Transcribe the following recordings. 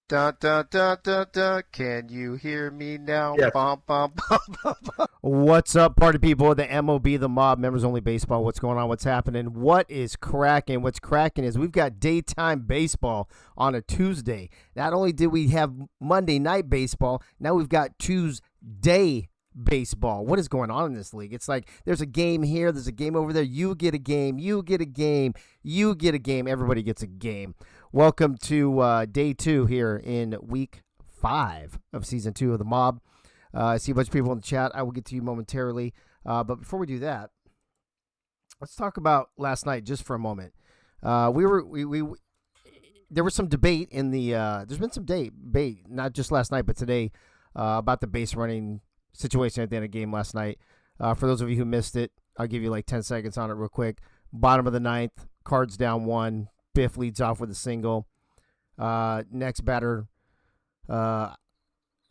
Da, da, da, da, da. Can you hear me now? Yes. Bum, bum, bum, bum, bum. What's up, party people? The MOB, the Mob, members only baseball. What's going on? What's happening? What is cracking? What's cracking is we've got daytime baseball on a Tuesday. Not only did we have Monday night baseball, now we've got Tuesday baseball. What is going on in this league? It's like there's a game here, there's a game over there. You get a game, you get a game, you get a game. Everybody gets a game. Welcome to day 2 here in week 5 of season 2 of the Mob. I see a bunch of people in the chat. I will get to you momentarily. But before we do that, let's talk about last night just for a moment. There was some debate in the there's been some debate, not just last night, but today, about the base running situation at the end of the game last night. For those of you who missed it, I'll give you like 10 seconds on it real quick. Bottom of the ninth, Cards down 1. Biff leads off with a single. Next batter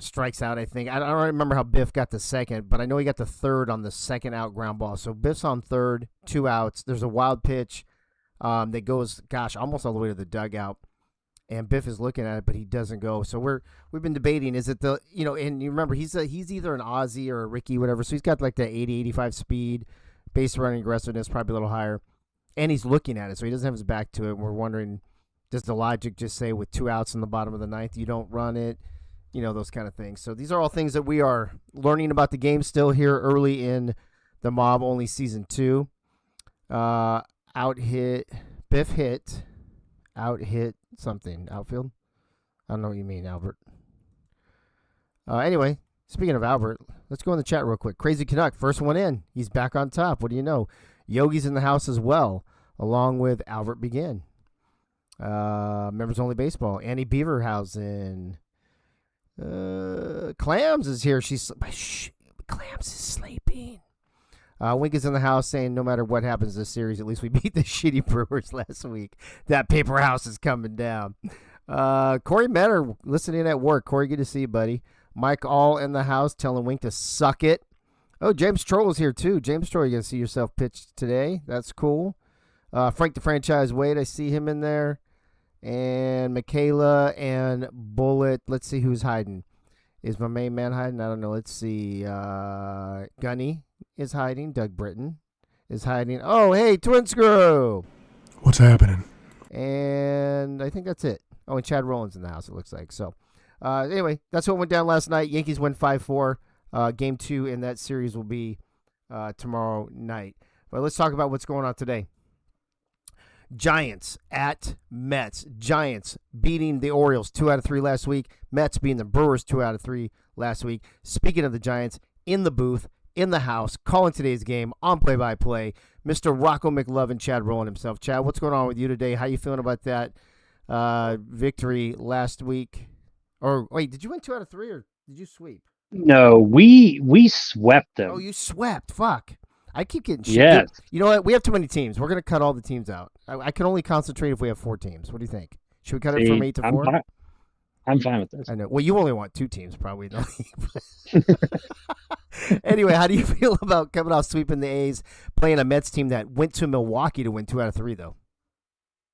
strikes out, I think. I don't remember how Biff got the second, but I know he got the third on the second out ground ball. So Biff's on third, 2 outs. There's a wild pitch that goes, almost all the way to the dugout. And Biff is looking at it, but he doesn't go. So we've been debating, is it the, and you remember he's either an Aussie or a Ricky, whatever. So he's got like the 80, 85 speed, base running aggressiveness, probably a little higher. And he's looking at it, so he doesn't have his back to it. And we're wondering, does the logic just say with 2 outs in the bottom of the ninth, you don't run it? Those kind of things. So these are all things that we are learning about the game still here early in the Mob only season 2. Biff hit something. Outfield? I don't know what you mean, Albert. Anyway, speaking of Albert, let's go in the chat real quick. Crazy Canuck, first one in. He's back on top. What do you know? Yogi's in the house as well, along with Albert Begin. Members only baseball. Annie Beaverhausen. Clams is here. Clams is sleeping. Wink is in the house saying no matter what happens this series, at least we beat the shitty Brewers last week. That paper house is coming down. Corey Metter listening at work. Corey, good to see you, buddy. Mike All in the house telling Wink to suck it. Oh, James Troll is here, too. James Troll, you're going to see yourself pitch today. That's cool. Frank the Franchise Wade, I see him in there. And Michaela and Bullet. Let's see who's hiding. Is my main man hiding? I don't know. Let's see. Gunny is hiding. Doug Britton is hiding. Oh, hey, Twin Screw. What's happening? And I think that's it. Oh, and Chad Rowland's in the house, it looks like. So, anyway, that's what went down last night. Yankees win 5-4. Game 2 in that series will be tomorrow night. But let's talk about what's going on today. Giants at Mets. Giants beating the Orioles 2 out of 3 last week. Mets beating the Brewers 2 out of 3 last week. Speaking of the Giants, in the booth, in the house, calling today's game on play-by-play, Mr. Rocco McLovin, Chad Rowland himself. Chad, what's going on with you today? How you feeling about that victory last week? Or wait, did you win 2 out of 3 or did you sweep? No, we swept them. Oh, you swept. Fuck. I keep getting shit. Yes. You know what? We have too many teams. We're going to cut all the teams out. I can only concentrate if we have 4 teams. What do you think? Should we cut it from 8 to 4? I'm fine with this. I know. Well, you only want 2 teams probably. Anyway, how do you feel about coming out sweeping the A's, playing a Mets team that went to Milwaukee to win 2 out of 3, though?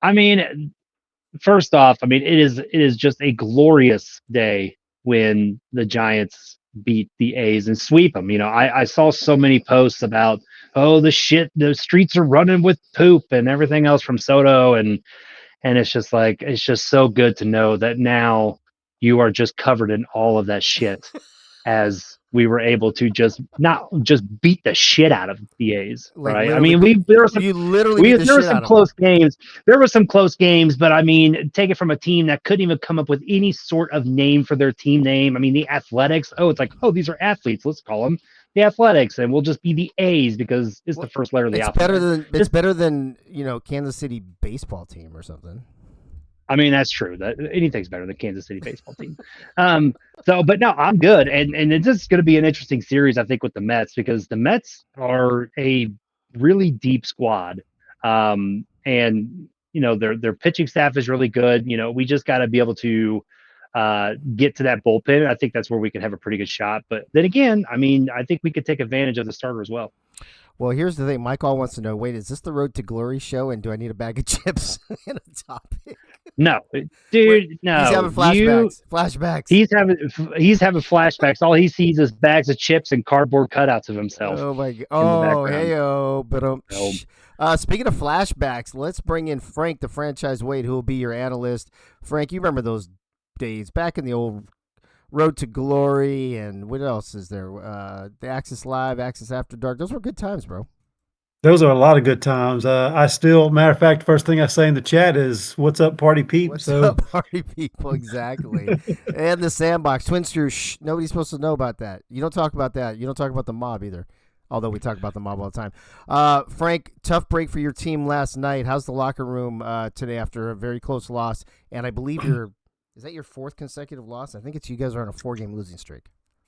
I mean, first off, it is just a glorious day when the Giants beat the A's and sweep them. I saw so many posts about, the streets are running with poop and everything else from Soto, and it's just like, it's just so good to know that now you are just covered in all of that shit as we were able to not just beat the shit out of the A's, right? There were some close games. There were some close games, but take it from a team that couldn't even come up with any sort of name for their team name. The Athletics. Oh, it's like, these are athletes. Let's call them the Athletics, and we'll just be the A's because it's the first letter of the alphabet. It's better than Kansas City baseball team or something. That's true. That anything's better than Kansas City baseball team. But no, I'm good. And it's just going to be an interesting series, I think, with the Mets, because the Mets are a really deep squad. And their pitching staff is really good. We just got to be able to get to that bullpen. I think that's where we could have a pretty good shot. But then again, I think we could take advantage of the starter as well. Well, here's the thing. Mike All wants to know, wait, is this the Road to Glory show, and do I need a bag of chips and a topic? No, dude, no. He's having flashbacks. He's having flashbacks. All he sees is bags of chips and cardboard cutouts of himself. Oh my god! In the Oh, background. hey but speaking of flashbacks, let's bring in Frank, the franchise Wade, who will be your analyst. Frank, you remember those days back in the old Road to Glory, and what else is there? The Axis Live, Axis After Dark. Those were good times, bro. Those are a lot of good times. Matter of fact, first thing I say in the chat is, "What's up, party peep?" What's up, party people? Exactly. And the Sandbox, Twin Screw. Shh, nobody's supposed to know about that. You don't talk about that. You don't talk about the mob either. Although we talk about the mob all the time. Frank, tough break for your team last night. How's the locker room today after a very close loss? And I believe is that your fourth consecutive loss? I think it's you guys are on a 4-game losing streak.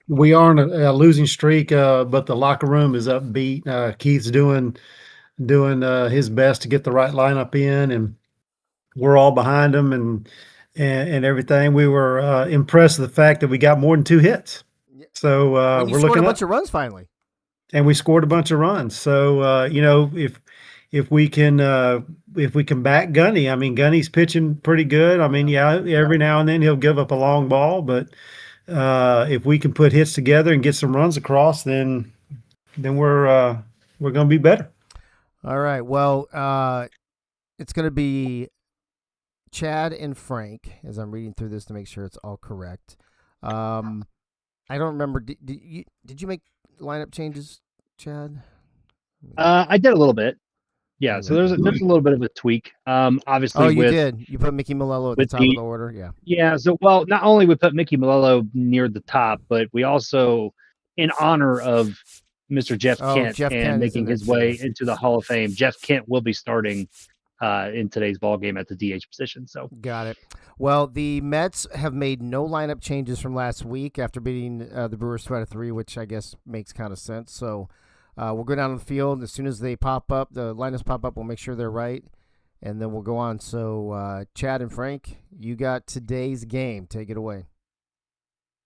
We are on a losing streak, but the locker room is upbeat. Keith's doing his best to get the right lineup in, and we're all behind him and everything. We were impressed with the fact that we got more than 2 hits. So we're looking a bunch of runs finally, and we scored a bunch of runs. So if we can back Gunny, I mean, Gunny's pitching pretty good. I mean, every now and then he'll give up a long ball, but if we can put hits together and get some runs across, then we're going to be better. All right. Well, it's going to be Chad and Frank as I'm reading through this to make sure it's all correct. I don't remember. Did you make lineup changes, Chad? I did a little bit. Yeah, so there's a little bit of a tweak. Obviously, you did. You put Mickey Malello at the top of the order. Yeah. Yeah. So, well, not only we put Mickey Malello near the top, but we also, in honor of Mr. Jeff Kent making his way into the Hall of Fame, Jeff Kent will be starting in today's ball game at the DH position. So got it. Well, the Mets have made no lineup changes from last week after beating the Brewers 2-3, which I guess makes kind of sense. So we'll go down the field as soon as they pop up. The lineups pop up. We'll make sure they're right, and then we'll go on. So Chad and Frank, you got today's game. Take it away.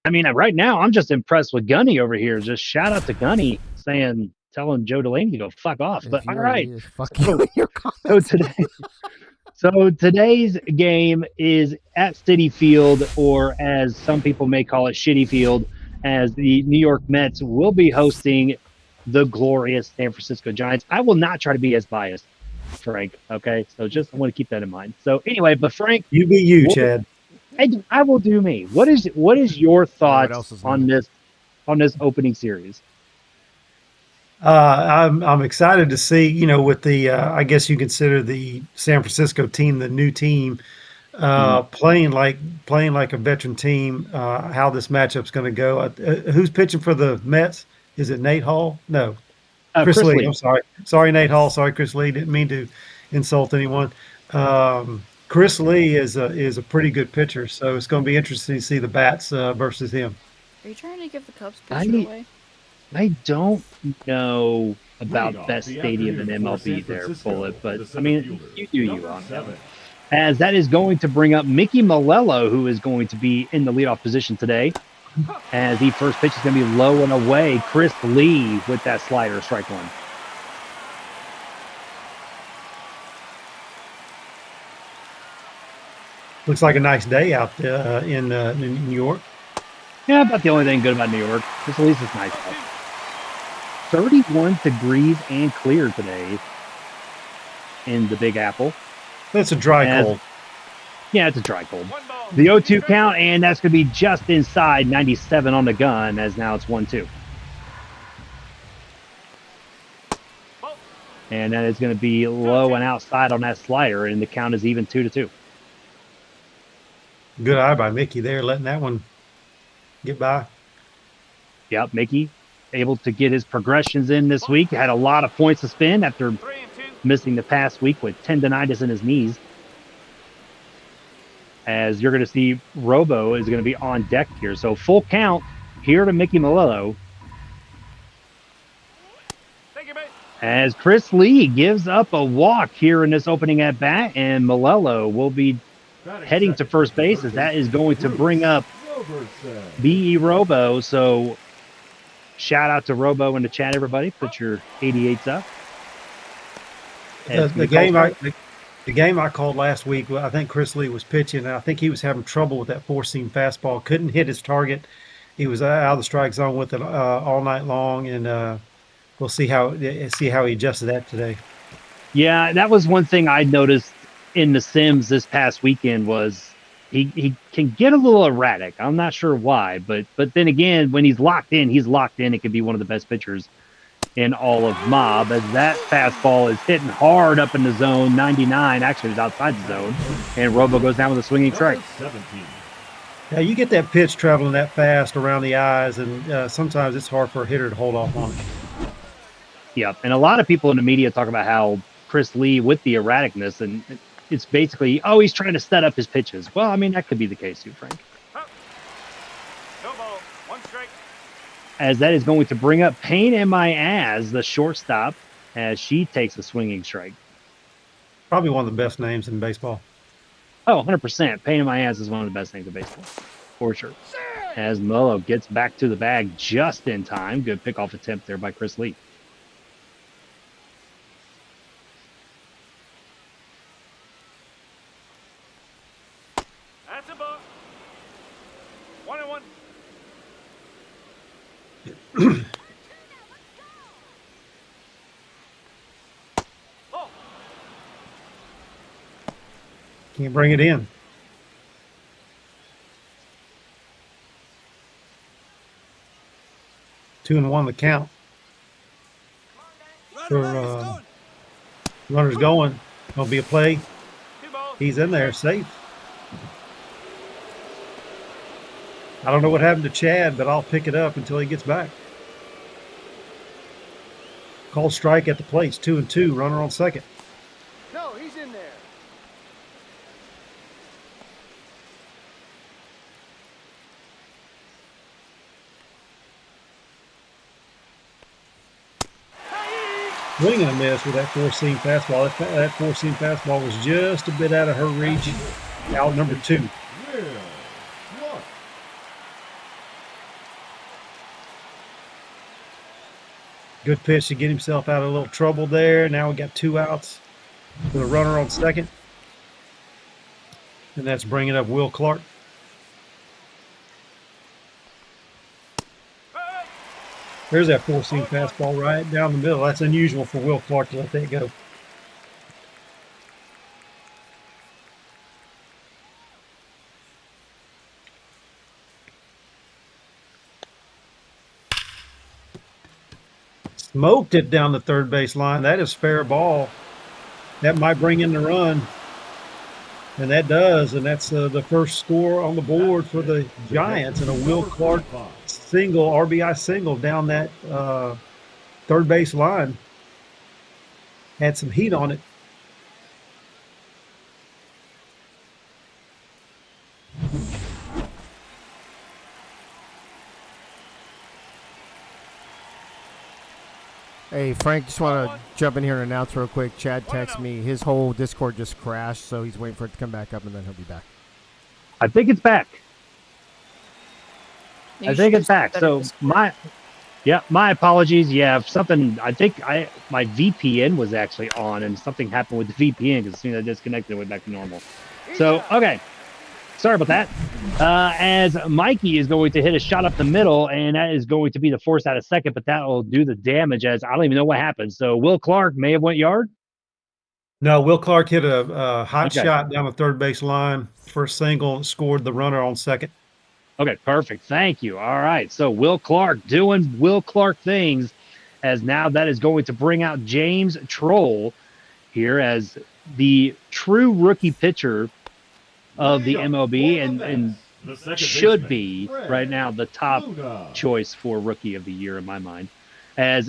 I mean, right now I'm just impressed with Gunny over here. Just shout out to Gunny telling Joe Delaney to go fuck off. But all right, so today's game is at Citi Field, or as some people may call it, Shitty Field, as the New York Mets will be hosting the glorious San Francisco Giants. I will not try to be as biased, Frank. Okay, so I want to keep that in mind. So anyway, but Frank, you be you, Chad. I will do me. What is your thoughts on this opening series? I'm excited to see, with the I guess you consider the San Francisco team the new team, playing like a veteran team. How this matchup's going to go? Who's pitching for the Mets? Is it Nate Hall? No, Chris Lee. I'm sorry, Nate Hall. Sorry, Chris Lee. Didn't mean to insult anyone. Chris Lee is a pretty good pitcher, so it's going to be interesting to see the bats versus him. Are you trying to give the Cubs pitcher away? I don't know about best stadium in MLB there, Bullet, but I mean, you do you on that. As that is going to bring up Mickey Malello, who is going to be in the leadoff position today, as the first pitch is going to be low and away. Chris Lee with that slider, strike one. Looks like a nice day out in New York. Yeah, about the only thing good about New York. Just at least it's nice out. 31 degrees and clear today in the Big Apple. That's a dry cold. Yeah, it's a dry cold. The 0-2 count, and that's going to be just inside 97 on the gun, as now it's 1-2. And then it's going to be low and outside on that slider, and the count is even 2-2. Good eye by Mickey there, letting that one get by. Yep, Mickey able to get his progressions in this week. Had a lot of points to spend after missing the past week with tendonitis in his knees. As you're going to see, Robo is going to be on deck here. So full count here to Mickey Malello. As Chris Lee gives up a walk here in this opening at bat, and Malello will be heading to first base, as that is going to bring up B.E. Robo. So shout out to Robo in the chat, everybody. Put your 88s up. The The game I called last week, I think Chris Lee was pitching, and I think he was having trouble with that four-seam fastball. Couldn't hit his target. He was out of the strike zone with it all night long, and we'll see how he adjusted that today. Yeah, that was one thing I noticed in the Sims this past weekend was he can get a little erratic. I'm not sure why, but then again, when he's locked in, he's locked in. It could be one of the best pitchers in all of Mob, as that fastball is hitting hard up in the zone. 99 actually is outside the zone, and Robo goes down with a swinging strike. 17. Now you get that pitch traveling that fast around the eyes, and sometimes it's hard for a hitter to hold off on it. Yeah, and a lot of people in the media talk about how Chris Lee with the erraticness, and it's basically, oh, he's trying to set up his pitches. Well, I mean, that could be the case too, Frank. No ball, 1 strike. As that is going to bring up Pain in My Ass, the shortstop, as she takes a swinging strike. Probably one of the best names in baseball. Oh, 100%. Pain in My Ass is one of the best things in baseball, for sure. As Molo gets back to the bag just in time. Good pickoff attempt there by Chris Lee. That's a ball. 1-1. Oh, Can't bring it in. Two and one the count. For runners going. Gonna be a play. 2 balls. He's in there, safe. I don't know what happened to Chad, but I'll pick it up until he gets back. Call strike at the plate. 2-2. Runner on second. No, he's in there. Swing and a miss with that four-seam fastball. That four-seam fastball was just a bit out of her reach. Out number 2. Yeah. What? Good pitch to get himself out of a little trouble there. Now we got 2 outs with a runner on second. And that's bringing up Will Clark. There's that four-seam fastball right down the middle. That's unusual for Will Clark to let that go. Smoked it down the third base line. That is fair ball. That might bring in the run. And that does. And that's the first score on the board for the Giants. And a Will Clark single, RBI single down that third base line. Had some heat on it. Hey, Frank, just want to jump in here and announce real quick. Chad texted me. His whole Discord just crashed, so he's waiting for it to come back up, and then he'll be back. I think it's back. You I think should it's back. just So my apologies. Yeah, something. I think my VPN was actually on, and something happened with the VPN because as soon as I disconnected, it went back to normal. So okay, sorry about that. As Mikey is going to hit a shot up the middle, and that is going to be the force out of second, but that will do the damage. As I don't even know what happened. So Will Clark may have went yard. No, Will Clark hit a hot Okay. shot down the third base line for a single and scored the runner on second. Okay, perfect. Thank you. All right. So Will Clark doing Will Clark things, as now that is going to bring out James Troll here as the true rookie pitcher of the MLB and The second should baseman, be Fred right now the top Luda. choice for rookie of the year in my mind. As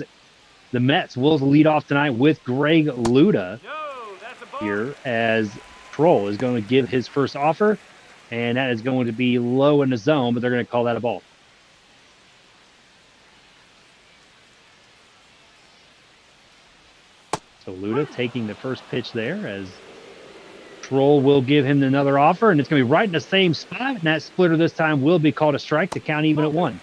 the Mets will lead off tonight with Greg Luda No, that's a ball. here, as Troll is going to give his first offer, and that is going to be low in the zone, but they're going to call that a ball. So Luda taking the first pitch there, as Troll will give him another offer, and it's going to be right in the same spot, and that splitter this time will be called a strike to count even at 1.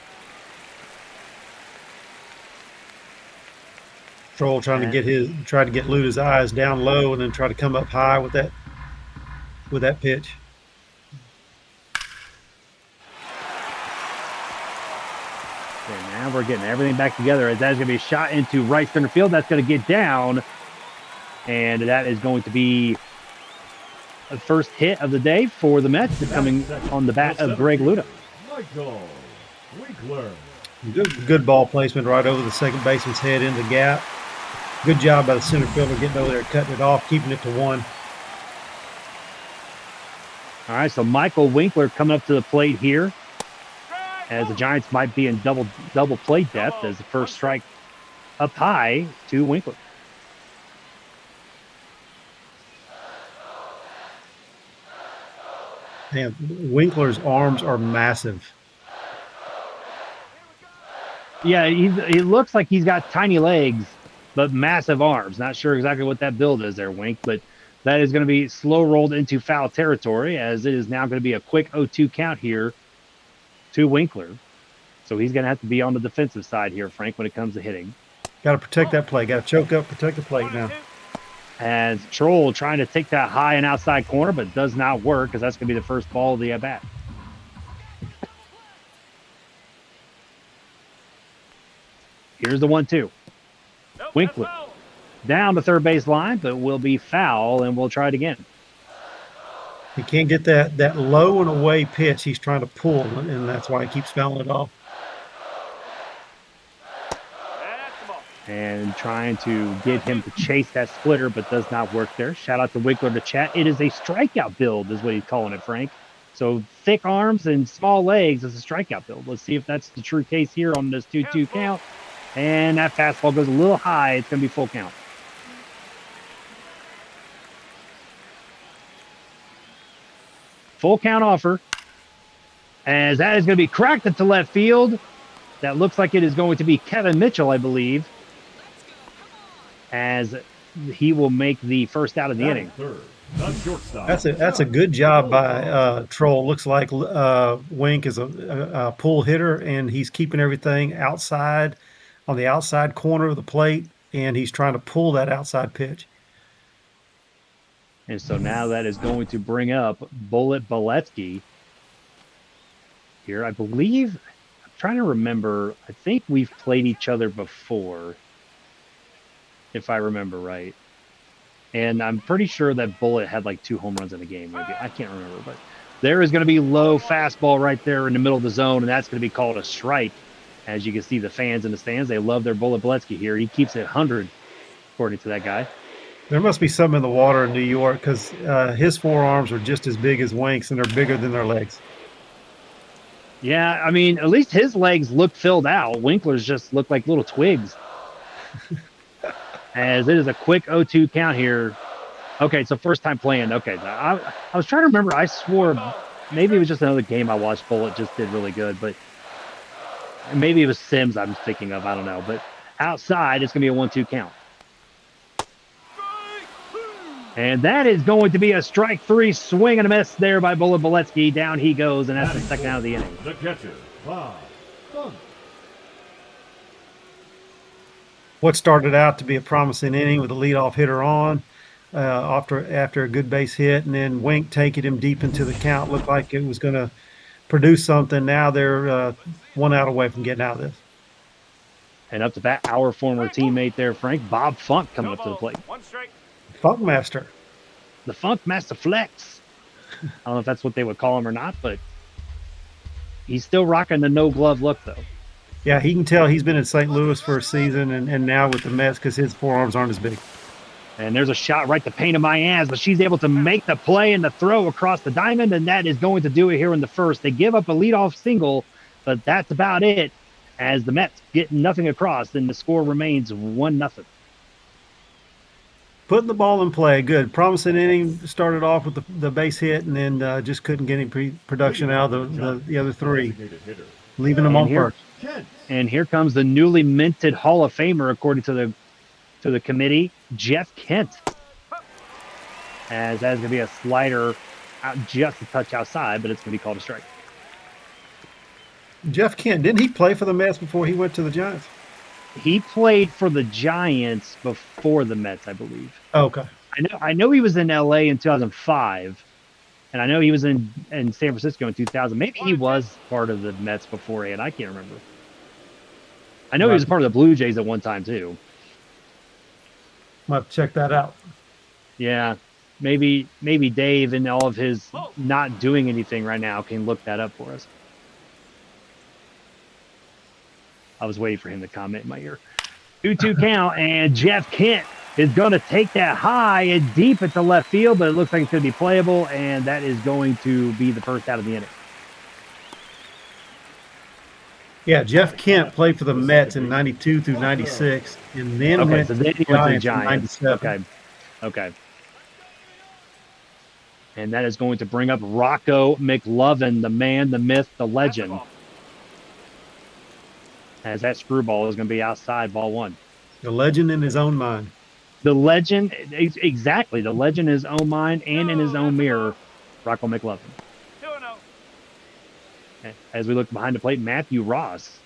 Troll trying to get Luda's eyes down low and then try to come up high with that pitch. And now we're getting everything back together as that's going to be a shot into right center field. That's going to get down. And that is going to be the first hit of the day for the Mets, coming on the bat of Greg Luda. Michael Winkler. Good ball placement right over the second baseman's head in the gap. Good job by the center fielder getting over there, cutting it off, keeping it to 1. All right, so Michael Winkler coming up to the plate here, as the Giants might be in double play depth as the first strike up high to Winkler. Man, Winkler's arms are massive. Yeah, he looks like he's got tiny legs, but massive arms. Not sure exactly what that build is there, Wink, but that is going to be slow rolled into foul territory, as it is now going to be a quick 0-2 count here to Winkler. So he's going to have to be on the defensive side here, Frank, when it comes to hitting. Got to protect that plate. Got to choke up, protect the plate now. As Troll trying to take that high and outside corner, but does not work, because that's going to be the first ball of the at-bat. Here's the 1-2. Winkler down the third base line, but will be foul, and we'll try it again. He can't get that low and away pitch he's trying to pull, and that's why he keeps fouling it off. And trying to get him to chase that splitter, but does not work there. Shout out to Winkler to chat. It is a strikeout build, is what he's calling it, Frank. So thick arms and small legs is a strikeout build. Let's see if that's the true case here on this 2-2 count. And that fastball goes a little high. It's going to be full count. Full count offer. As that is going to be cracked into left field. That looks like it is going to be Kevin Mitchell, I believe, as he will make the first out of the inning. That's a good job by Troll. Looks like Wink is a pull hitter, and he's keeping everything outside on the outside corner of the plate, and he's trying to pull that outside pitch. And so now that is going to bring up Bullet Beletsky here. I believe, I'm trying to remember, I think we've played each other before, if I remember right. And I'm pretty sure that Bullet had like 2 home runs in a game. Maybe. I can't remember, but there is going to be low fastball right there in the middle of the zone, and that's going to be called a strike. As you can see, the fans in the stands, they love their Bullet Beletsky here. He keeps it 100, according to that guy. There must be something in the water in New York, because his forearms are just as big as Wink's, and they're bigger than their legs. Yeah, I mean, at least his legs look filled out. Winkler's just look like little twigs. As it is a quick 0-2 count here. Okay, so first time playing. Okay, I was trying to remember. I swore maybe it was just another game I watched. Bullet just did really good, but maybe it was Sims I'm thinking of. I don't know. But outside, it's going to be a 1-2 count. And that is going to be a strike 3 swing and a miss there by Bullet Beletsky. Down he goes, and that's the second out of the inning. The catcher, Bob. What started out to be a promising inning with a leadoff hitter on after a good base hit, and then Wink taking him deep into the count. Looked like it was going to produce something. Now they're 1 out away from getting out of this. And up to bat, our former teammate there, Frank, Bob Funk, coming up to the plate. 1 strike. Funk Master. The Funk Master Flex. I don't know if that's what they would call him or not, but he's still rocking the no-glove look, though. Yeah, he can tell he's been in St. Louis for a season and now with the Mets because his forearms aren't as big. And there's a shot right to paint of my ass, but she's able to make the play and the throw across the diamond, and that is going to do it here in the first. They give up a leadoff single, but that's about it as the Mets get nothing across, and the score remains 1-0. Putting the ball in play, good. Promising inning, started off with the base hit, and then just couldn't get any production out of the other 3, leaving them on first. And here comes the newly minted Hall of Famer, according to the committee, Jeff Kent. As that's going to be a slider out just a touch outside, but it's going to be called a strike. Jeff Kent, didn't he play for the Mets before he went to the Giants? he played for the Giants before the Mets, I believe. Okay. I know he was in LA in 2005, and I know he was in San Francisco in 2000. Maybe he was part of the Mets beforehand. I can't remember. I know he was part of the Blue Jays at one time too. I'll have to check that out. Yeah, maybe Dave and all of his not doing anything right now can look that up for us. I was waiting for him to comment in my ear. 2-2 count, and Jeff Kent is going to take that high and deep at the left field, but it looks like it's going to be playable, and that is going to be the first out of the inning. Yeah, Jeff Kent played for the Mets in 92 through 96, and then went So then he to went to the the Giants in Giants. 97. Okay. And that is going to bring up Rocco McLovin, the man, the myth, the legend. As that screwball is going to be outside, ball one. The legend in his own mind. The legend, exactly. The legend in his own mind and in his own mirror, Rocco McLovin. As we look behind the plate, Matthew Ross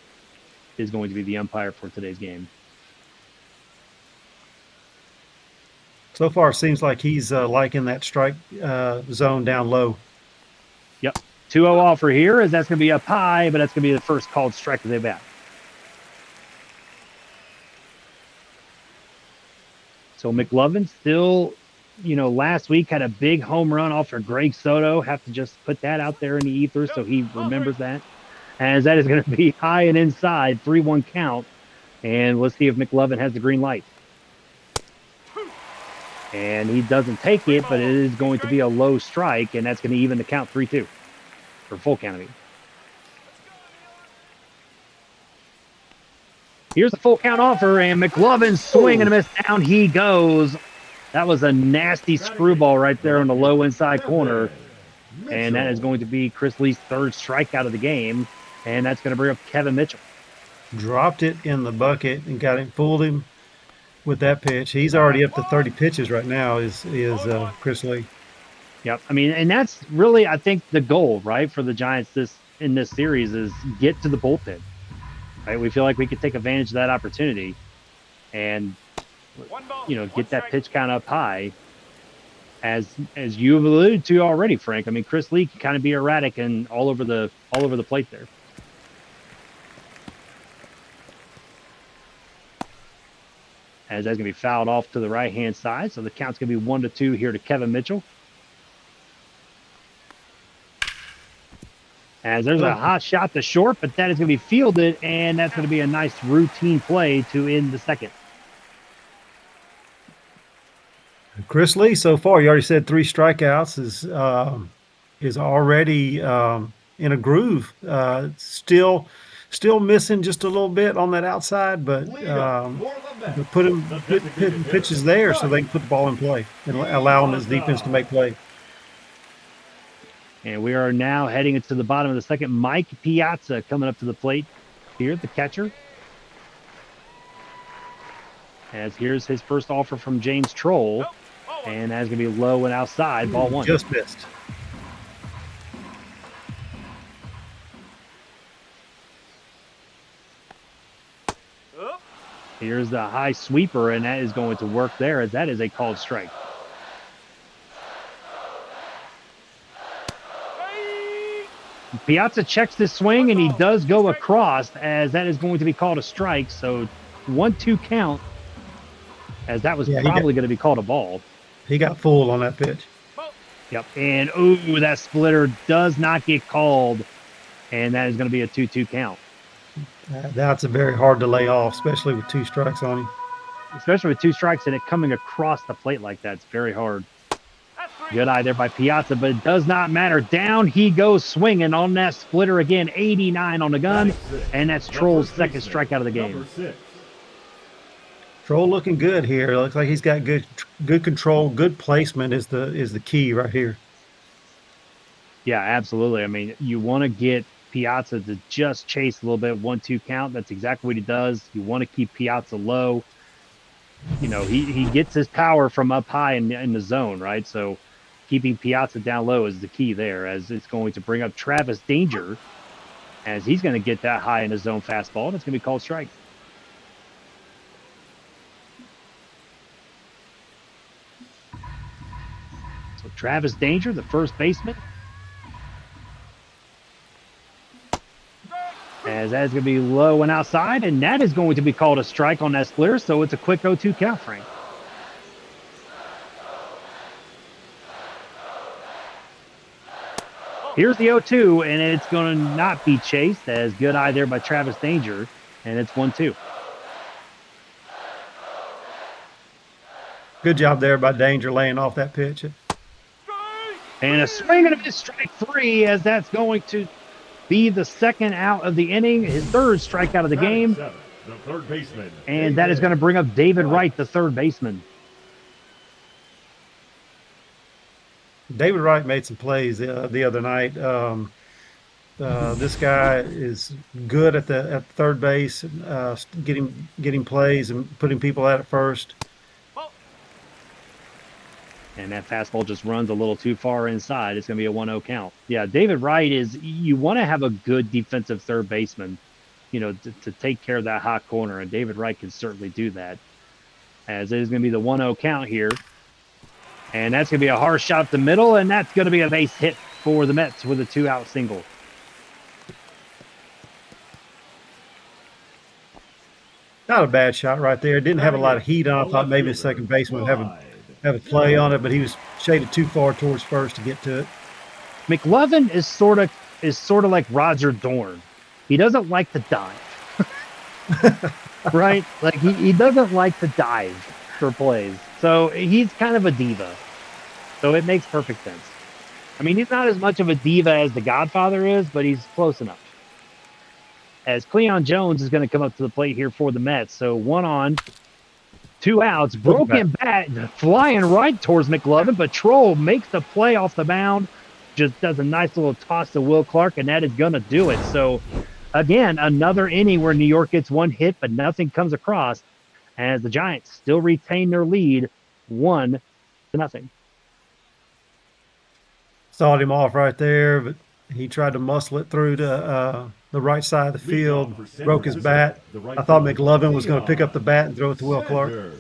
is going to be the umpire for today's game. So far, it seems like he's liking that strike zone down low. Yep. 2-0 offer here, as that's going to be up high, but that's going to be the first called strike of the bat. So McLovin still, last week had a big home run off of Greg Soto. Have to just put that out there in the ether so he remembers that. As that is going to be high and inside, 3-1 count. And let's see if McLovin has the green light. And he doesn't take it, but it is going to be a low strike, and that's going to even the count 3-2. Or full count, I mean. Here's a full count offer, and McLovin swing and a miss. Down he goes. That was a nasty screwball right there on the low inside corner. And that is going to be Chris Lee's third strikeout of the game. And that's going to bring up Kevin Mitchell. Dropped it in the bucket and fooled him with that pitch. He's already up to 30 pitches right now, is Chris Lee. Yep. I mean, and that's really, I think, the goal, right, for the Giants in this series is get to the bullpen. Right? We feel like we could take advantage of that opportunity and, get that pitch count up high. As you've alluded to already, Frank. I mean, Chris Lee can kind of be erratic and all over the plate there. As that's going to be fouled off to the right-hand side. So the count's going to be 1-2 here to Kevin Mitchell. As there's a hot shot to short, but that is going to be fielded, and that's going to be a nice routine play to end the second. Chris Lee, so far, you already said 3 strikeouts, is already in a groove. Still missing just a little bit on that outside, but putting pitches there so they can put the ball in play and allowing his defense to make play. And we are now heading into the bottom of the second. Mike Piazza coming up to the plate here, the catcher. As here's his first offer from James Troll. And that's going to be low and outside, ball one. Just missed. Here's the high sweeper, and that is going to work there, as that is a called strike. Piazza checks this swing, and he does go across, as that is going to be called a strike. So 1-2 count, as that was probably going to be called a ball. He got fooled on that pitch. Yep. And, that splitter does not get called, and that is going to be a 2-2 count. That's a very hard to lay off, especially with 2 strikes on him. Especially with 2 strikes and it coming across the plate like that. It's very hard. Good eye there by Piazza, but it does not matter. Down he goes swinging on that splitter again. 89 on the gun, and that's Troll's second strikeout of the game. Troll looking good here. Looks like he's got good control, good placement is the key right here. Yeah, absolutely. I mean, you want to get Piazza to just chase a little bit, 1-2 count. That's exactly what he does. You want to keep Piazza low. He gets his power from up high in the zone, right? So keeping Piazza down low is the key there, as it's going to bring up Travis Danger, as he's going to get that high in his zone fastball, and it's going to be called strike. So Travis Danger, the first baseman. As that is going to be low and outside, and that is going to be called a strike on that clear, so it's a quick 0-2 count, Frank. Here's the 0-2, and it's going to not be chased, as good eye there by Travis Danger, and it's 1-2. Good job there by Danger laying off that pitch. And a swing and a miss, strike 3, as that's going to be the second out of the inning, his third strikeout of the game. The third baseman. And that is going to bring up David Wright, the third baseman. David Wright made some plays the other night. This guy is good at third base, getting plays and putting people at first. And that fastball just runs a little too far inside. It's going to be a 1-0 count. Yeah, David Wright is, you want to have a good defensive third baseman, to take care of that hot corner. And David Wright can certainly do that. As it is going to be the 1-0 count here. And that's going to be a hard shot up the middle. And that's going to be a base hit for the Mets with a 2-out single. Not a bad shot right there. Didn't have a lot of heat on. I thought maybe the second baseman would have a play on it, but he was shaded too far towards first to get to it. McLovin is sort of like Roger Dorn. He doesn't like to dive, right? Like he doesn't like to dive for plays, so he's kind of a diva. So it makes perfect sense. I mean, he's not as much of a diva as the Godfather is, but he's close enough. As Cleon Jones is going to come up to the plate here for the Mets, so 1 on. 2 outs, broken bat, flying right towards McLovin, but Troll makes the play off the mound, just does a nice little toss to Will Clark, and that is going to do it. So, again, another inning where New York gets 1 hit, but nothing comes across, as the Giants still retain their lead 1-0. Sawed him off right there, but he tried to muscle it through to the right side of the field, broke his bat. I thought McLovin was going to pick up the bat and throw it to Will Clark.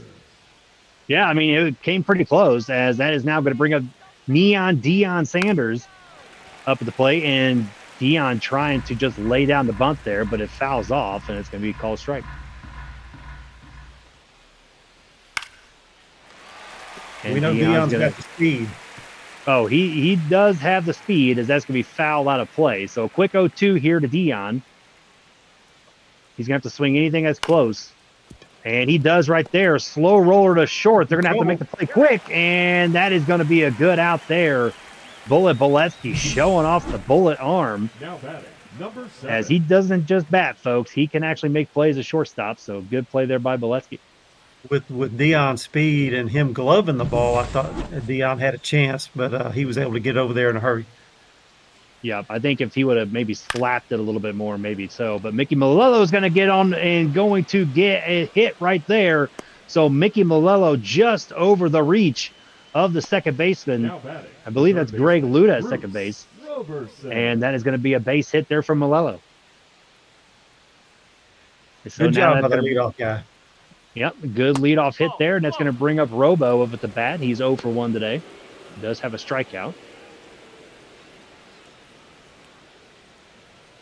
Yeah, I mean, it came pretty close, as that is now going to bring up Neon Deion Sanders up at the plate, and Deion trying to just lay down the bunt there, but it fouls off, and it's going to be called strike. And we know Deion's got the speed. Oh, he does have the speed, as that's going to be foul out of play. So a quick 0-2 here to Deion. He's going to have to swing anything that's close. And he does right there. Slow roller to short. They're going to have to make the play quick, and that is going to be a good out there. Bullet Boletsky showing off the bullet arm. Now batting, number 7. As he doesn't just bat, folks. He can actually make plays at shortstop, so good play there by Boletsky. With Deion's speed and him gloving the ball, I thought Deion had a chance, but he was able to get over there in a hurry. Yeah, I think if he would have maybe slapped it a little bit more, maybe so. But Mickey Malello is going to get on and going to get a hit right there. So Mickey Malello just over the reach of the second baseman. I believe that's Greg Luda at second base. And that is going to be a base hit there from Malello. So good job by the leadoff guy. Yep, good leadoff hit there, and that's going to bring up Robo over at the bat. He's 0 for 1 today. He does have a strikeout.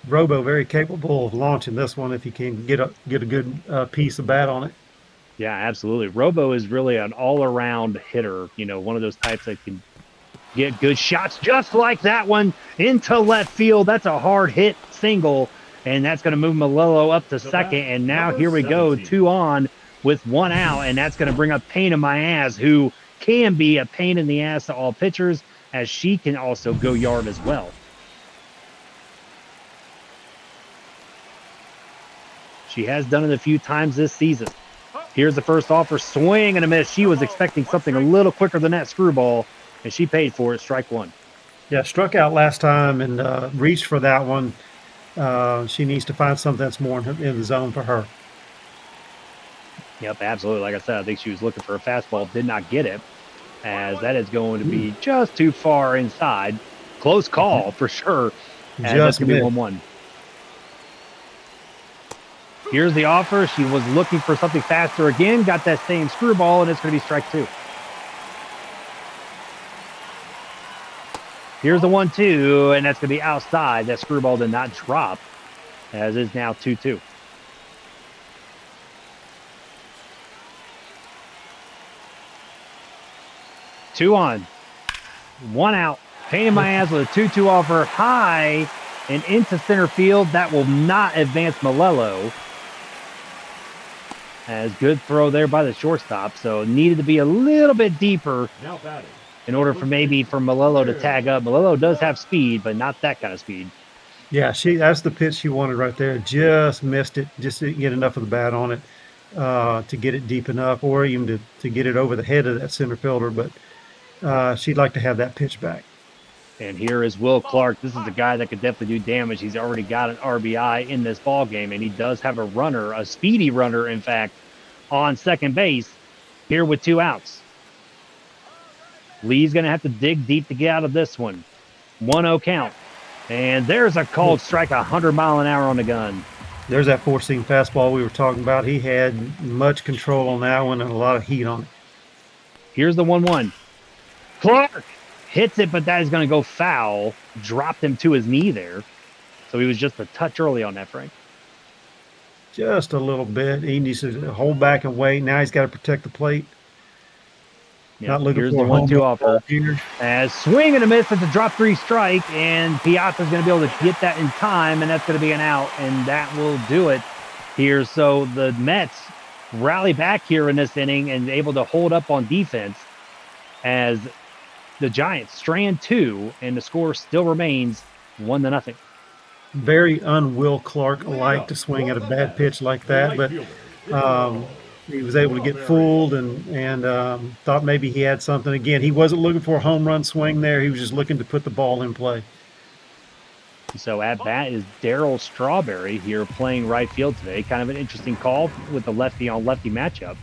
Robo very capable of launching this one if he can get a good piece of bat on it. Yeah, absolutely. Robo is really an all-around hitter, one of those types that can get good shots just like that one into left field. That's a hard hit single, and that's going to move Malello up to second, and now here we go, 2 on with 1 out, and that's going to bring up Pain in My Ass, who can be a pain in the ass to all pitchers, as she can also go yard as well. She has done it a few times this season. Here's the first offer, swing and a miss. She was expecting something a little quicker than that screwball, and she paid for it, strike 1. Yeah, struck out last time and reached for that one. She needs to find something that's more in the zone for her. Yep, absolutely. Like I said, I think she was looking for a fastball, did not get it, as that is going to be just too far inside. Close call for sure. As that's going to be 1-1. Here's the offer. She was looking for something faster again, got that same screwball, and it's going to be strike 2. Here's the 1-2, and that's going to be outside. That screwball did not drop, as is now 2-2. Two on, one out. Painted my ass with a 2-2 offer high and into center field. That will not advance Malello. As good throw there by the shortstop. So needed to be a little bit deeper Now batting. in order for Malello to tag up. Malello does have speed, but not that kind of speed. Yeah, that's the pitch she wanted right there. Just missed it. Just didn't get enough of the bat on it to get it deep enough, or even to get it over the head of that center fielder. But she'd like to have that pitch back. And here is Will Clark. This is a guy that could definitely do damage. He's already got an RBI in this ball game, and he does have a runner, a speedy runner, in fact, on second base here with 2 outs. Lee's going to have to dig deep to get out of this one. 1-0 count. And there's a called strike, 100 mile an hour on the gun. There's that 4-seam fastball we were talking about. He had much control on that one and a lot of heat on it. Here's the 1-1. Clark hits it, but that is going to go foul. Dropped him to his knee there. So he was just a touch early on that, Frank. Just a little bit. He needs to hold back and wait. Now he's got to protect the plate. Yep. Not looking Here's for the a home 1-2 run offer. here. As swing and a miss at the drop 3 strike, and Piazza's going to be able to get that in time, and that's going to be an out, and that will do it here. So the Mets rally back here in this inning and able to hold up on defense as the Giants strand 2, and the score still remains 1-0. Very un-Will Clark-like to swing at a bad pitch like that, but he was able to get fooled and thought maybe he had something. Again, he wasn't looking for a home run swing there. He was just looking to put the ball in play. So at bat is Darryl Strawberry here playing right field today. Kind of an interesting call with the lefty on lefty matchup.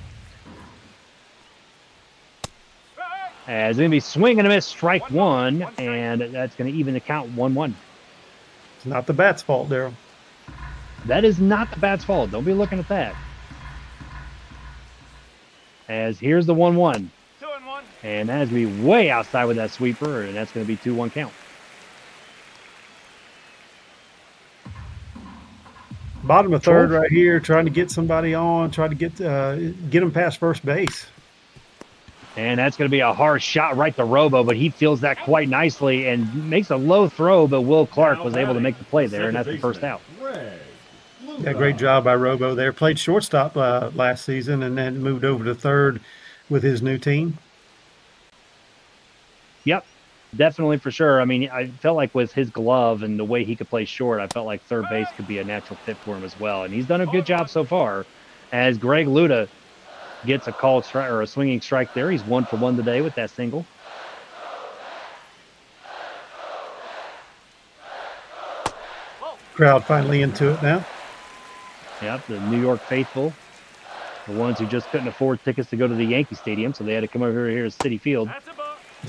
As going to be swing and a miss, strike 1, and that's going to even the count 1-1. It's not the bat's fault, Darryl. That is not the bat's fault. Don't be looking at that. As here's the 1-1. 2-1. And that is going to be way outside with that sweeper, and that's going to be 2-1 count. Bottom of third right here, trying to get somebody on, trying to get him past first base. And that's going to be a hard shot right to Robo, but he feels that quite nicely and makes a low throw, but Will Clark was able to make the play there, and that's the first out. Yeah, great job by Robo there. Played shortstop last season and then moved over to third with his new team. Yep, definitely for sure. I mean, I felt like with his glove and the way he could play short, I felt like third base could be a natural fit for him as well. And he's done a good job so far as Greg Luda gets a called strike or a swinging strike there. He's 1 for 1 today with that single. Crowd finally into it now. Yep, the New York faithful, the ones who just couldn't afford tickets to go to the Yankee Stadium, so they had to come over here to Citi Field.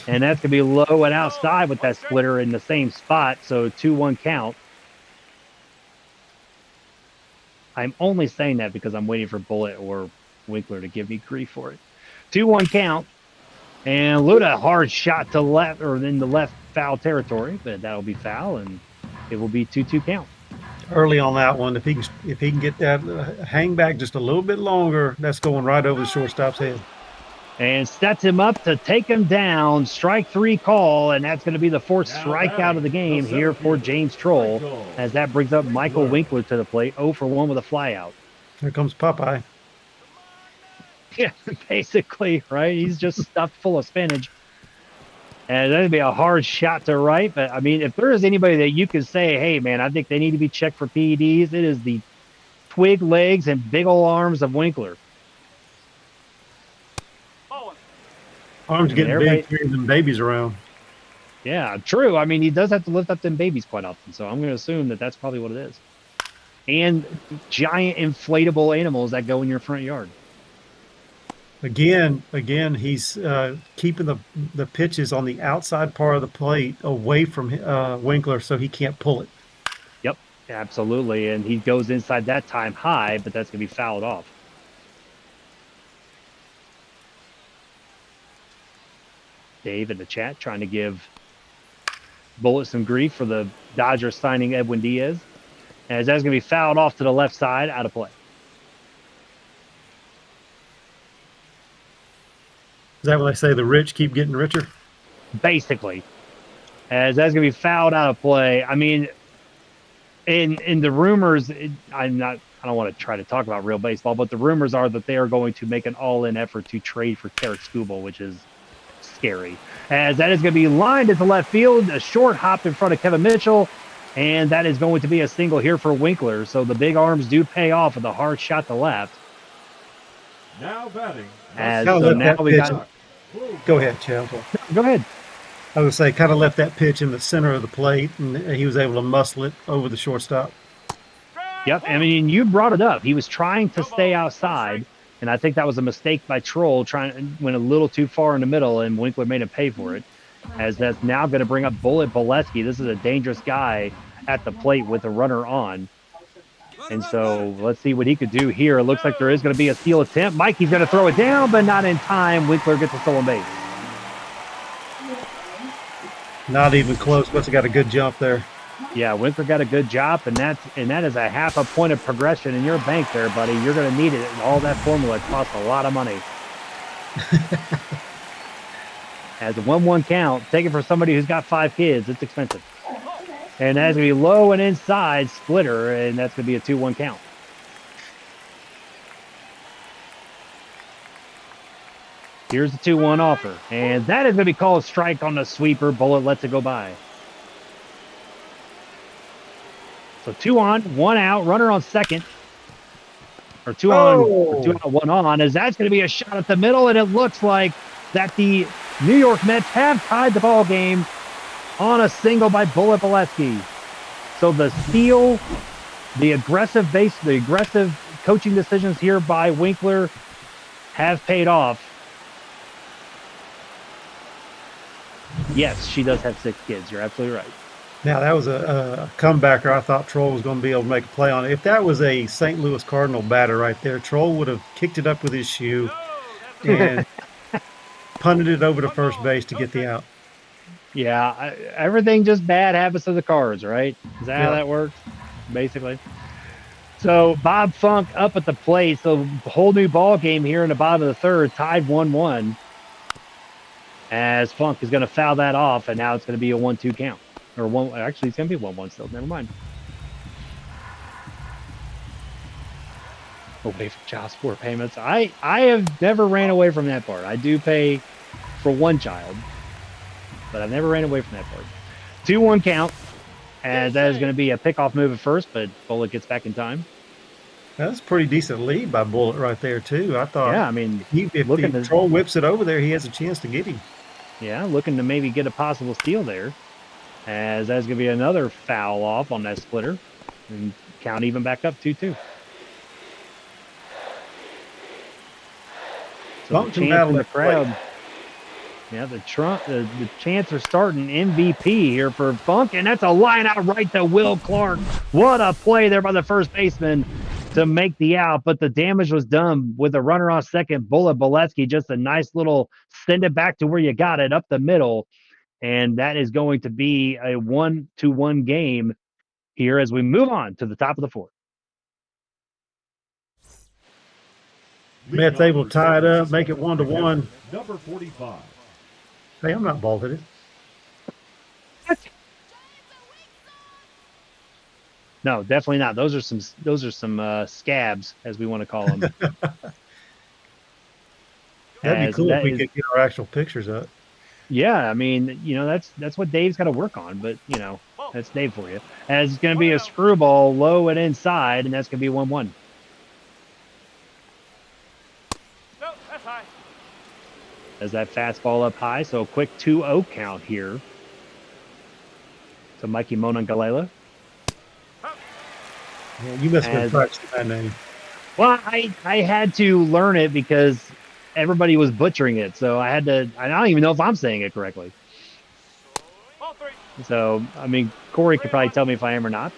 And that's going to be low and outside with that splitter in the same spot, so 2-1 count. I'm only saying that because I'm waiting for Bullet or Winkler to give me grief for it. 2-1 count. And Luda, hard shot to left or in the left foul territory, but that'll be foul, and it will be 2-2 count. Early on that one, if he can get that hang back just a little bit longer, that's going right over the shortstop's head. And sets him up to take him down. Strike 3 call, and that's going to be the 4th strikeout of the game here for James Troll, as that brings up Michael Winkler to the plate, 0 for 1 with a flyout. Here comes Popeye. Yeah, basically, right? He's just stuffed full of spinach. And that'd be a hard shot to right. But, I mean, if there is anybody that you can say, hey, man, I think they need to be checked for PEDs, it is the twig legs and big ol' arms of Winkler. Arms getting big, carrying them babies around. Yeah, true. I mean, he does have to lift up them babies quite often. So I'm going to assume that that's probably what it is. And giant inflatable animals that go in your front yard. Again, he's keeping the pitches on the outside part of the plate away from Winkler so he can't pull it. Yep, absolutely. And he goes inside that time high, but that's going to be fouled off. Dave in the chat trying to give Bullet some grief for the Dodgers signing Edwin Diaz. As that's going to be fouled off to the left side, out of play. Is that what they say? The rich keep getting richer? Basically. As that's going to be fouled out of play. I mean, in the rumors, I don't want to try to talk about real baseball, but the rumors are that they are going to make an all-in effort to trade for Tarek Skubal, which is scary. As that is going to be lined into left field, a short hop in front of Kevin Mitchell, and that is going to be a single here for Winkler. So the big arms do pay off with a hard shot to left. Now batting. So now we got. Go ahead, Chad. Go ahead. I would say kind of left that pitch in the center of the plate, and he was able to muscle it over the shortstop. Yep. I mean, you brought it up. He was trying to stay outside, and I think that was a mistake by Troll. Went a little too far in the middle, and Winkler made him pay for it. As that's now going to bring up Bullet Bolesky. This is a dangerous guy at the plate with a runner on. And so let's see what he could do here. It looks like there is going to be a steal attempt. Mikey's going to throw it down, but not in time. Winkler gets a stolen base. Not even close, but he got a good jump there. Yeah, Winkler got a good job, and that is a half a point of progression in your bank there, buddy. You're going to need it. And all that formula costs a lot of money. As a 1-1 count, take it for somebody who's got 5 kids. It's expensive. And that's going to be low and inside splitter, and that's going to be a 2-1 count. Here's the 2-1 offer, and that is going to be called a strike on the sweeper. Bullet lets it go by. So 2 on, 1 out, runner on second. Or 2 on, 2 out, 1 on, as that's going to be a shot at the middle, and it looks like that the New York Mets have tied the ball game on a single by Bullet Bolesky. So the steal, the aggressive coaching decisions here by Winkler have paid off. Yes, she does have 6 kids. You're absolutely right. Now, that was a comebacker. I thought Troll was going to be able to make a play on it. If that was a St. Louis Cardinal batter right there, Troll would have kicked it up with his shoe and punted it over to first base to get the out. Yeah, everything just bad happens to the Cards, right? Is that how that works? Basically. So Bob Funk up at the plate. So whole new ball game here in the bottom of the third, tied 1-1. As Funk is going to foul that off, and now it's going to be a 1-2 count. Or one. Actually, it's going to be 1-1 still. Never mind. Away from child support payments. I have never ran away from that part. I do pay for 1 child, but I've never ran away from that part. 2-1 count, and that is going to be a pickoff move at first, but Bullet gets back in time. That's a pretty decent lead by Bullet right there, too. I thought, yeah, I mean, if Troll whips it over there, he has a chance to get him. Yeah, looking to maybe get a possible steal there, as that's going to be another foul off on that splitter, and count even back up 2-2. So the chants in the crowd. Yeah, the chants are starting. MVP here for Funk, and that's a line out right to Will Clark. What a play there by the first baseman to make the out, but the damage was done with a runner on second. Bullet Bolesky, just a nice little send it back to where you got it up the middle, and that is going to be a 1-1 game here as we move on to the top of the fourth. Mets able to tie it up, make it 1-1. Number 45. Hey, I'm not bald-headed. No, definitely not. Those are some scabs, as we want to call them. That'd be cool if we could get our actual pictures up. Yeah, I mean, that's what Dave's got to work on, but that's Dave for you. As it's going to be a screwball low and inside, and that's going to be 1-1. No, that's high. As that fastball up high, so a quick 2-0 count here. So Mikey Monongalela. Yeah, you must have been practicing that name. Well, I had to learn it because everybody was butchering it, so I don't even know if I'm saying it correctly. So, I mean, Corey could probably tell me if I am or not,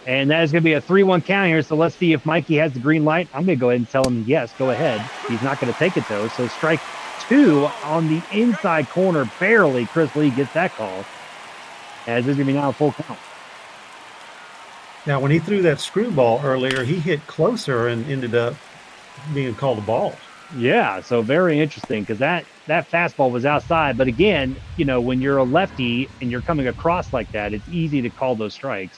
and that is going to be a 3-1 count here, so let's see if Mikey has the green light. I'm going to go ahead and tell him, yes, go ahead. He's not going to take it, though, so strike 2 on the inside corner, barely. Chris Lee gets that call. As this is going to be now a full count. Now, when he threw that screwball earlier, he hit closer and ended up being called a ball. Yeah, so very interesting because that fastball was outside. But again, you know, when you're a lefty and you're coming across like that, it's easy to call those strikes.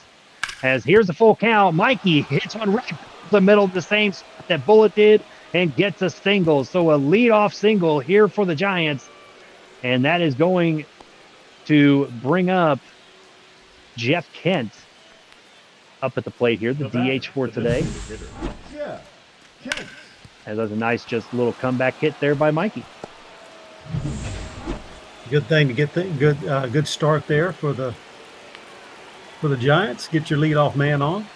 As here's the full count, Mikey hits one right the middle of the same spot that Bullet did and gets a single. So a leadoff single here for the Giants, and that is going to bring up Jeff Kent up at the plate here, the DH for today. Yeah. Kent. And that's a nice, just little comeback hit there by Mikey. Good thing to get the good start there for the Giants. Get your leadoff man on.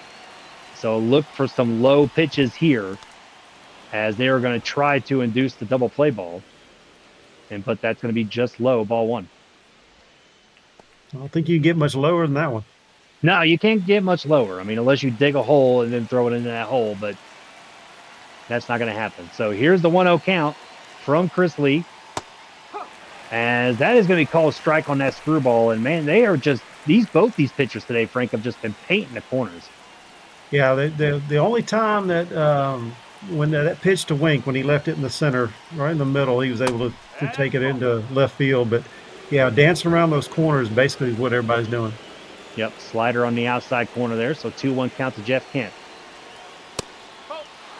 So look for some low pitches here, as they are going to try to induce the double play ball, but that's going to be just low, ball one. I don't think you can get much lower than that one. No, you can't get much lower. I mean, unless you dig a hole and then throw it into that hole, but that's not going to happen. So here's the 1-0 count from Chris Lee, as that is going to be called strike on that screwball. And man, they are just both these pitchers today, Frank, have just been painting the corners. Yeah, the only time that when that pitch to Wink, when he left it in the center, right in the middle, he was able to take it into left field. But yeah, dancing around those corners basically is what everybody's doing. Yep, slider on the outside corner there. So 2-1 count to Jeff Kent.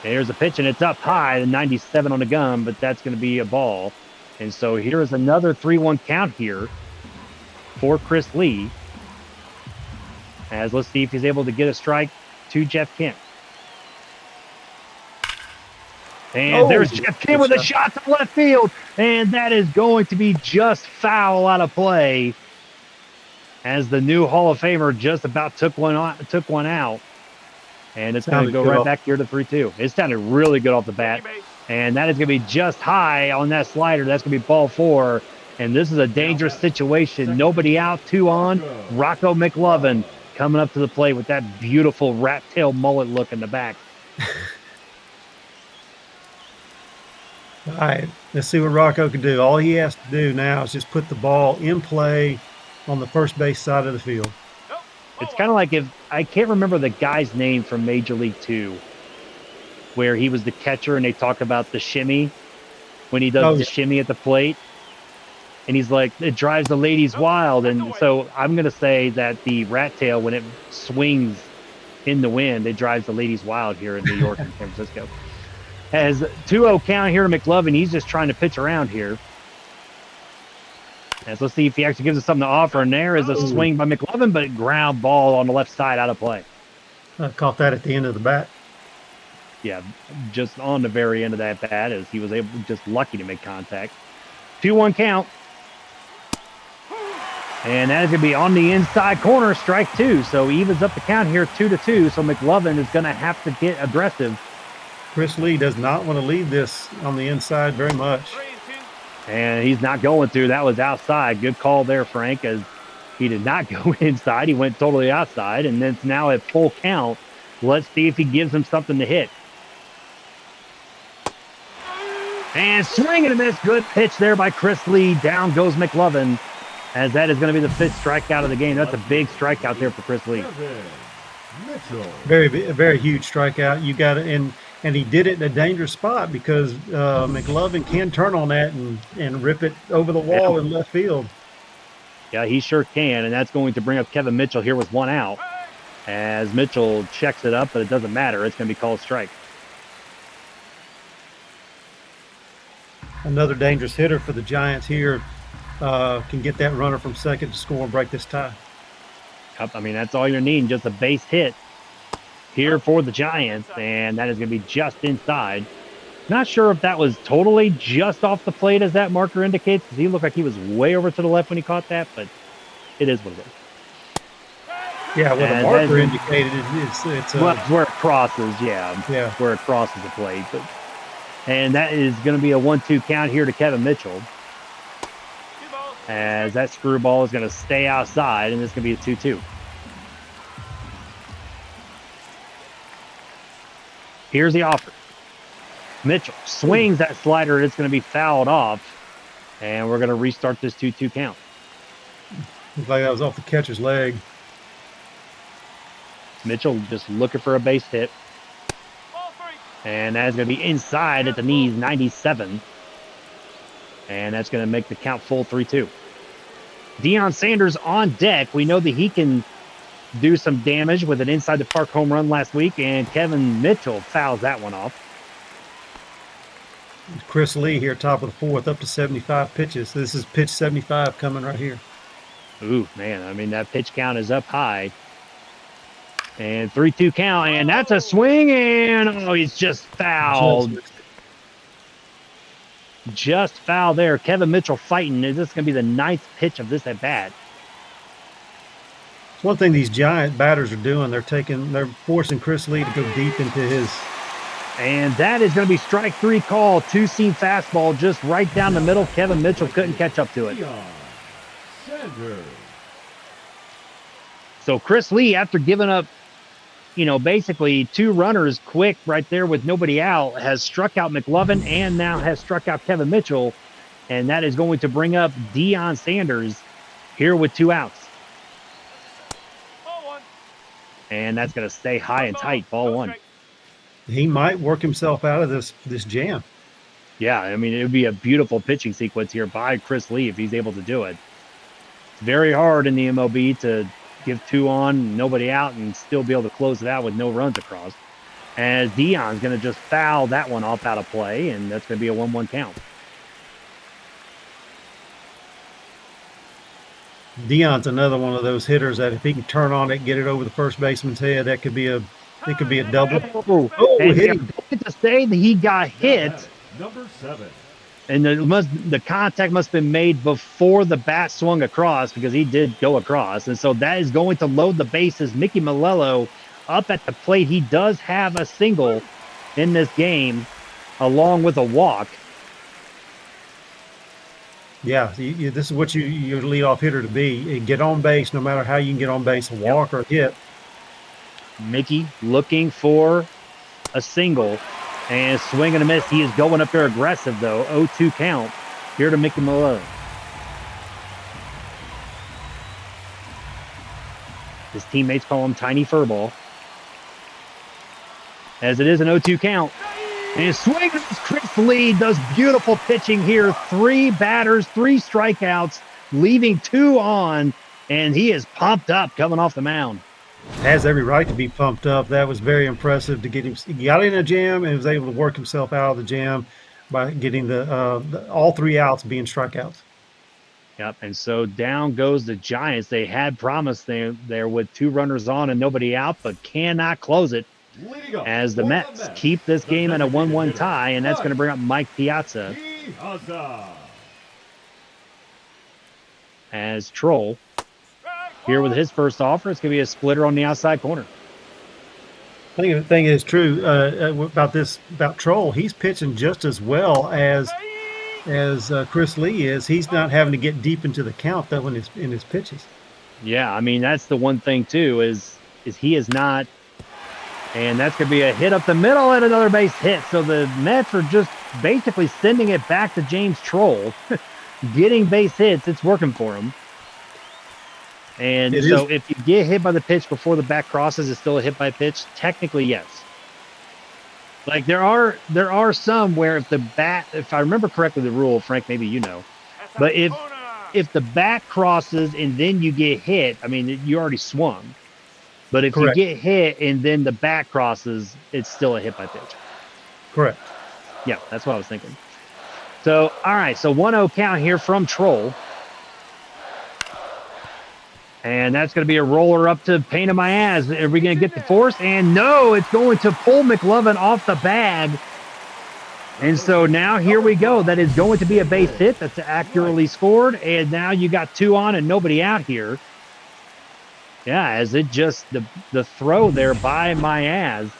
There's a pitch, and it's up high, the 97 on the gun, but that's going to be a ball. And so here is another 3-1 count here for Chris Lee. As let's see if he's able to get a strike to Jeff Kent. And there's Jeff Kent with a shot to left field, and that is going to be just foul out of play, as the new Hall of Famer just about took one out. And it's going to go right back here to 3-2. It sounded really good off the bat. And that is going to be just high on that slider. That's going to be ball 4. And this is a dangerous situation. Nobody out, 2 on. Rocco McLovin coming up to the plate with that beautiful rat tail mullet look in the back. All right, let's see what Rocco can do. All he has to do now is just put the ball in play on the first base side of the field. It's kind of like if I can't remember the guy's name from Major League 2, where he was the catcher and they talk about the shimmy when he does the shimmy at the plate. And he's like, it drives the ladies wild. And so I'm going to say that the rat tail, when it swings in the wind, it drives the ladies wild here in New York and San Francisco. Has 2-0 count here to McLovin. He's just trying to pitch around here. As let's see if he actually gives us something to offer. And there is a swing by McLovin, but ground ball on the left side out of play. I caught that at the end of the bat. Yeah, just on the very end of that bat, as he was just lucky to make contact. 2-1 count. And that is going to be on the inside corner, strike 2. So evens up the count here, 2-2. So McLovin is going to have to get aggressive. Chris Lee does not want to leave this on the inside very much. And he's not going to. That was outside. Good call there, Frank, as he did not go inside. He went totally outside, and it's now at full count. Let's see if he gives him something to hit. And swing and a miss. Good pitch there by Chris Lee. Down goes McLovin, as that is going to be the 5th strikeout of the game. That's a big strikeout there for Chris Lee. Very, very huge strikeout. You got it, and he did it in a dangerous spot because McLovin can turn on that and rip it over the wall in left field. Yeah, he sure can, and that's going to bring up Kevin Mitchell here with 1 out. As Mitchell checks it up, but it doesn't matter. It's going to be called strike. Another dangerous hitter for the Giants here. Can get that runner from second to score and break this tie. I mean, that's all you're needing, just a base hit here for the Giants, and that is going to be just inside. Not sure if that was totally just off the plate as that marker indicates, because he looked like he was way over to the left when he caught that, but it is what it is. Yeah, what the marker indicated it's well, where it crosses, yeah, where it crosses the plate. But and that is going to be a 1-2 count here to Kevin Mitchell, as that screwball is going to stay outside, and it's going to be a 2-2. Here's the offer. Mitchell swings that slider. It's going to be fouled off, and we're going to restart this 2-2 count. Looked like that was off the catcher's leg. Mitchell just looking for a base hit. Ball 3. And that's going to be inside at the knees, 97. And that's going to make the count full 3-2. Deion Sanders on deck. We know that he can do some damage with an inside the park home run last week, and Kevin Mitchell fouls that one off. Chris Lee here, top of the fourth, up to 75 pitches. This is pitch 75 coming right here. Ooh, man, I mean, that pitch count is up high. And 3-2 count, and that's a swing, and oh, he's just fouled. Just foul there. Kevin Mitchell fighting. Is this going to be the ninth pitch of this at bat? It's one thing these giant batters are doing. They're forcing Chris Lee to go deep into his. And that is going to be strike 3 call. Two-seam fastball just right down the middle. Kevin Mitchell couldn't catch up to it. Sanders. So Chris Lee, after giving up, basically 2 runners quick right there with nobody out, has struck out McLovin and now has struck out Kevin Mitchell. And that is going to bring up Deion Sanders here with 2 outs. Ball 1. And that's going to stay high and tight. Ball 1. He might work himself out of this jam. Yeah, I mean, it would be a beautiful pitching sequence here by Chris Lee if he's able to do it. It's very hard in the MLB to give 2 on, nobody out, and still be able to close it out with no runs across. As Deion's going to just foul that one off out of play, and that's going to be a 1-1 count. Deion's another one of those hitters that if he can turn on it, get it over the first baseman's head, it could be a double. And hit I'm him. going to say that he got hit, Number 7. and the contact must have been made before the bat swung across, because he did go across. And so that is going to load the bases. Mickey Malello up at the plate. He does have a single in this game along with a walk. Yeah, this is what your leadoff hitter to be. You get on base no matter how you can get on base, a walk or a hit. Mickey looking for a single and swing and a miss. He is going up there aggressive, though. 0-2 count here to Mickey Malone. His teammates call him Tiny Furball. As it is an 0-2 count. And swing, Chris Lee does beautiful pitching here. 3 batters, 3 strikeouts, leaving 2 on, and he is pumped up coming off the mound. Has every right to be pumped up. That was very impressive to get him. He got in a jam and was able to work himself out of the jam by getting the all 3 outs being strikeouts. Yep, and so down goes the Giants. They had promised there with 2 runners on and nobody out, but cannot close it Leading up as the for Mets keep this game at a 1-1 tie, and that's going to bring up Mike Piazza Piazza. as Troll here with his first offer. It's going to be a splitter on the outside corner. I think the thing is true about Troll. He's pitching just as well as Chris Lee is. He's not having to get deep into the count though in his pitches. Yeah, I mean, that's the one thing too is he is not, and that's going to be a hit up the middle and another base hit. So the Mets are just basically sending it back to James Troll, getting base hits. It's working for him. And so if you get hit by the pitch before the bat crosses, it's still a hit by pitch? Technically, yes. Like there are some where if I remember correctly the rule, Frank, maybe you know, but if the bat crosses and then you get hit, I mean, you already swung. But if Correct. you get hit and then the bat crosses, it's still a hit by pitch. Correct. Yeah, that's what I was thinking. So, all right, so 1-0 count here from Troll. And that's going to be a roller up to pain in my ass. Are we going to get the force? And no, it's going to pull McLovin off the bag. And so now here we go. That is going to be a base hit. That's accurately scored. And now you got 2 on and nobody out here. Yeah, as it just, the throw there by Myaz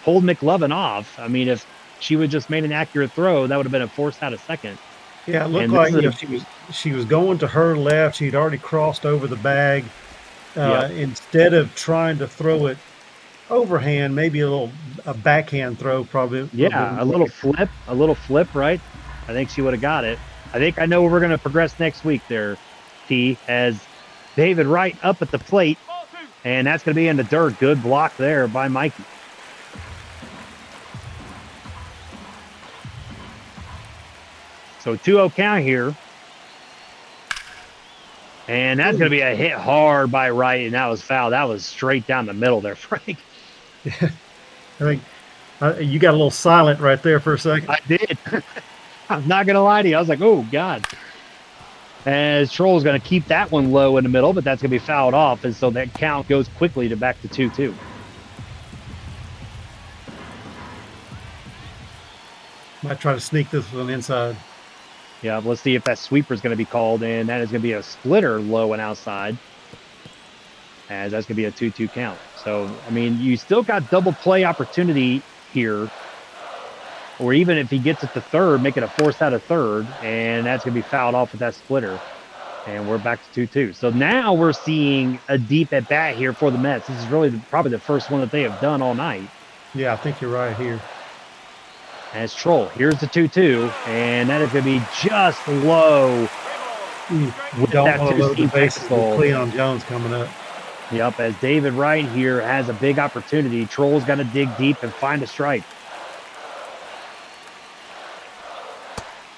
pulled McLovin off. I mean, if she would just made an accurate throw, that would have been a forced out of second. Yeah, it looked And like this is she was going to her left. She'd already crossed over the bag. Yep. Instead of trying to throw it overhand, maybe a backhand throw probably. Yeah, a little flip, right? I think she would have got it. I think I know where we're going to progress next week there, T, as David Wright up at the plate, Ball 2. and that's going to be in the dirt. Good block there by Mikey. So 2-0 count here. And that's going to be a hit hard by Wright, and that was foul. That was straight down the middle there, Frank. I think you got a little silent right there for a second. I did. I'm not going to lie to you. I was like, oh, God. As Troll's going to keep that one low in the middle, but that's going to be fouled off, and so that count goes quickly to back to 2-2. Might try to sneak this one inside. Yeah, let's see if that sweeper is going to be called in. That is going to be a splitter low and outside, as that's going to be a 2-2 count. So, I mean, you still got double play opportunity here, or even if he gets it to third, make it a force out of third, and that's going to be fouled off with that splitter. And we're back to 2-2. So now we're seeing a deep at bat here for the Mets. This is really probably the first one that they have done all night. Yeah, I think you're right here. As Troll, here's the 2-2, and that is going to be just low. We With don't that want to load the two-seam bases pistol. with Cleon Jones coming up. Yep, as David Wright here has a big opportunity. Troll's got to dig deep and find a strike.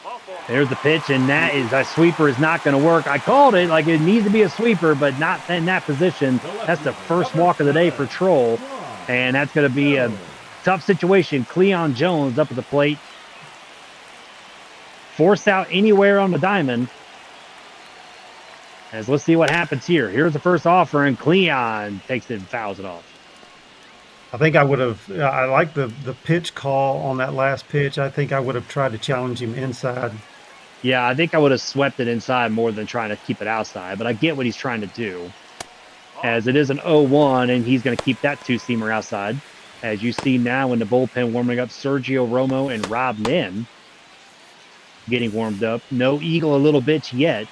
Ball 4. There's the pitch, and that sweeper is not going to work. I called it like it needs to be a sweeper, but not in that position. That's the first walk of the day for Troll, and that's going to be a tough situation. Cleon Jones up at the plate. Force out anywhere on the diamond. As let's see what happens here. Here's the first offer, and Cleon takes it and fouls it off. I think I would have. I like the pitch call on that last pitch. I think I would have tried to challenge him inside. Yeah, I think I would have swept it inside more than trying to keep it outside, but I get what he's trying to do. As it is an 0-1, and he's going to keep that two-seamer outside. As you see now in the bullpen warming up, Sergio Romo and Rob Nin getting warmed up. No Eagle a little bitch yet.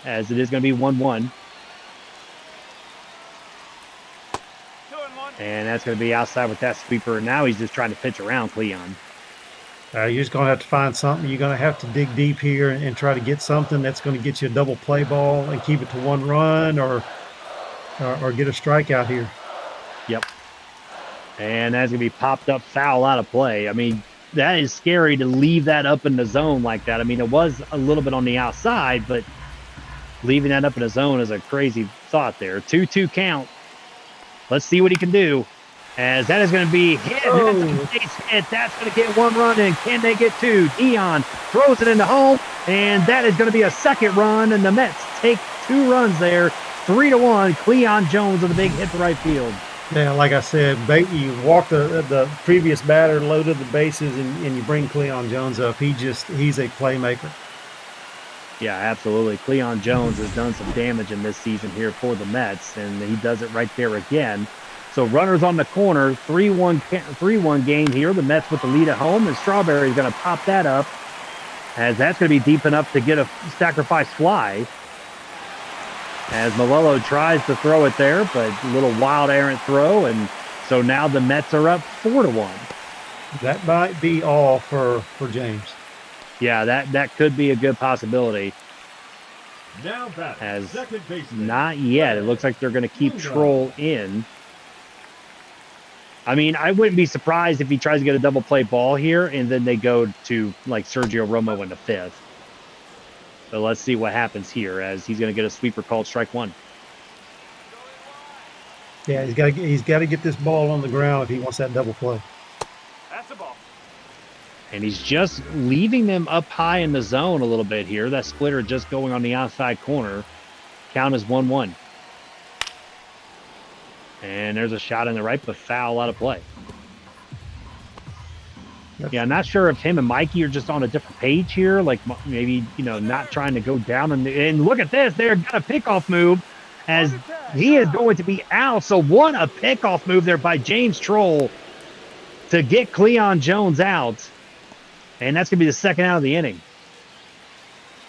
As it is going to be 1-1. 2-1. And that's going to be outside with that sweeper. Now he's just trying to pitch around Cleon. You're just going to have to find something. You're going to have to dig deep here and try to get something that's going to get you a double play ball and keep it to one run or get a strikeout here. Yep. And that's going to be popped up foul out of play. I mean, that is scary to leave that up in the zone like that. I mean, it was a little bit on the outside, but leaving that up in the zone is a crazy thought there. 2-2 count. Let's see what he can do. As that is going to be hit. Oh. That's a base hit. That's going to get one run in. Can they get two? Dion throws it into home, and that is going to be a second run, and the Mets take 2 runs there. 3-1. Cleon Jones with a big hit to right field. Yeah, like I said, you walk the previous batter, loaded the bases, and you bring Cleon Jones up. He's a playmaker. Yeah, absolutely. Cleon Jones has done some damage in this season here for the Mets, and he does it right there again. So runners on the corner, 3-1 game here. The Mets with the lead at home, and Strawberry is going to pop that up, as that's going to be deep enough to get a sacrifice fly. As Malello tries to throw it there, but a little wild errant throw, and so now the Mets are up 4-1. That might be all for James. Yeah, that could be a good possibility. Now back. As Second baseman. not yet. It looks like they're going to keep Troll in. I mean, I wouldn't be surprised if he tries to get a double play ball here, and then they go to like Sergio Romo in the 5th. So let's see what happens here, as he's going to get a sweeper called strike 1. Yeah, he's got to get this ball on the ground if he wants that double play. That's a ball. And he's just leaving them up high in the zone a little bit here. That splitter just going on the outside corner. Count is 1-1. And there's a shot in the right, but foul out of play. Yeah, I'm not sure if him and Mikey are just on a different page here. Like maybe, not trying to go down. And look at this. They're got a pickoff move as he is going to be out. So what a pickoff move there by James Troll to get Cleon Jones out. And that's going to be the second out of the inning.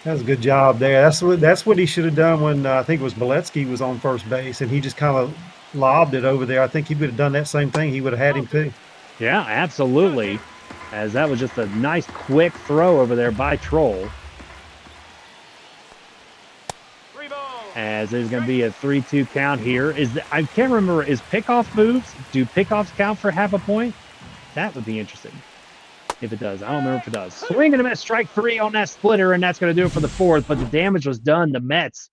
That was a good job there. That's what he should have done when I think it was Beletsky was on first base, and he just kind of lobbed it over there. I think he would have done that same thing. He would have had him too. Yeah, absolutely. As that was just a nice quick throw over there by Troll. As there's going to be a 3-2 count here. I can't remember, is pickoff moves? Do pickoffs count for half a point? That would be interesting if it does. I don't remember if it does. Swing and a miss, strike 3 on that splitter, and that's going to do it for the 4th. But the damage was done. The Mets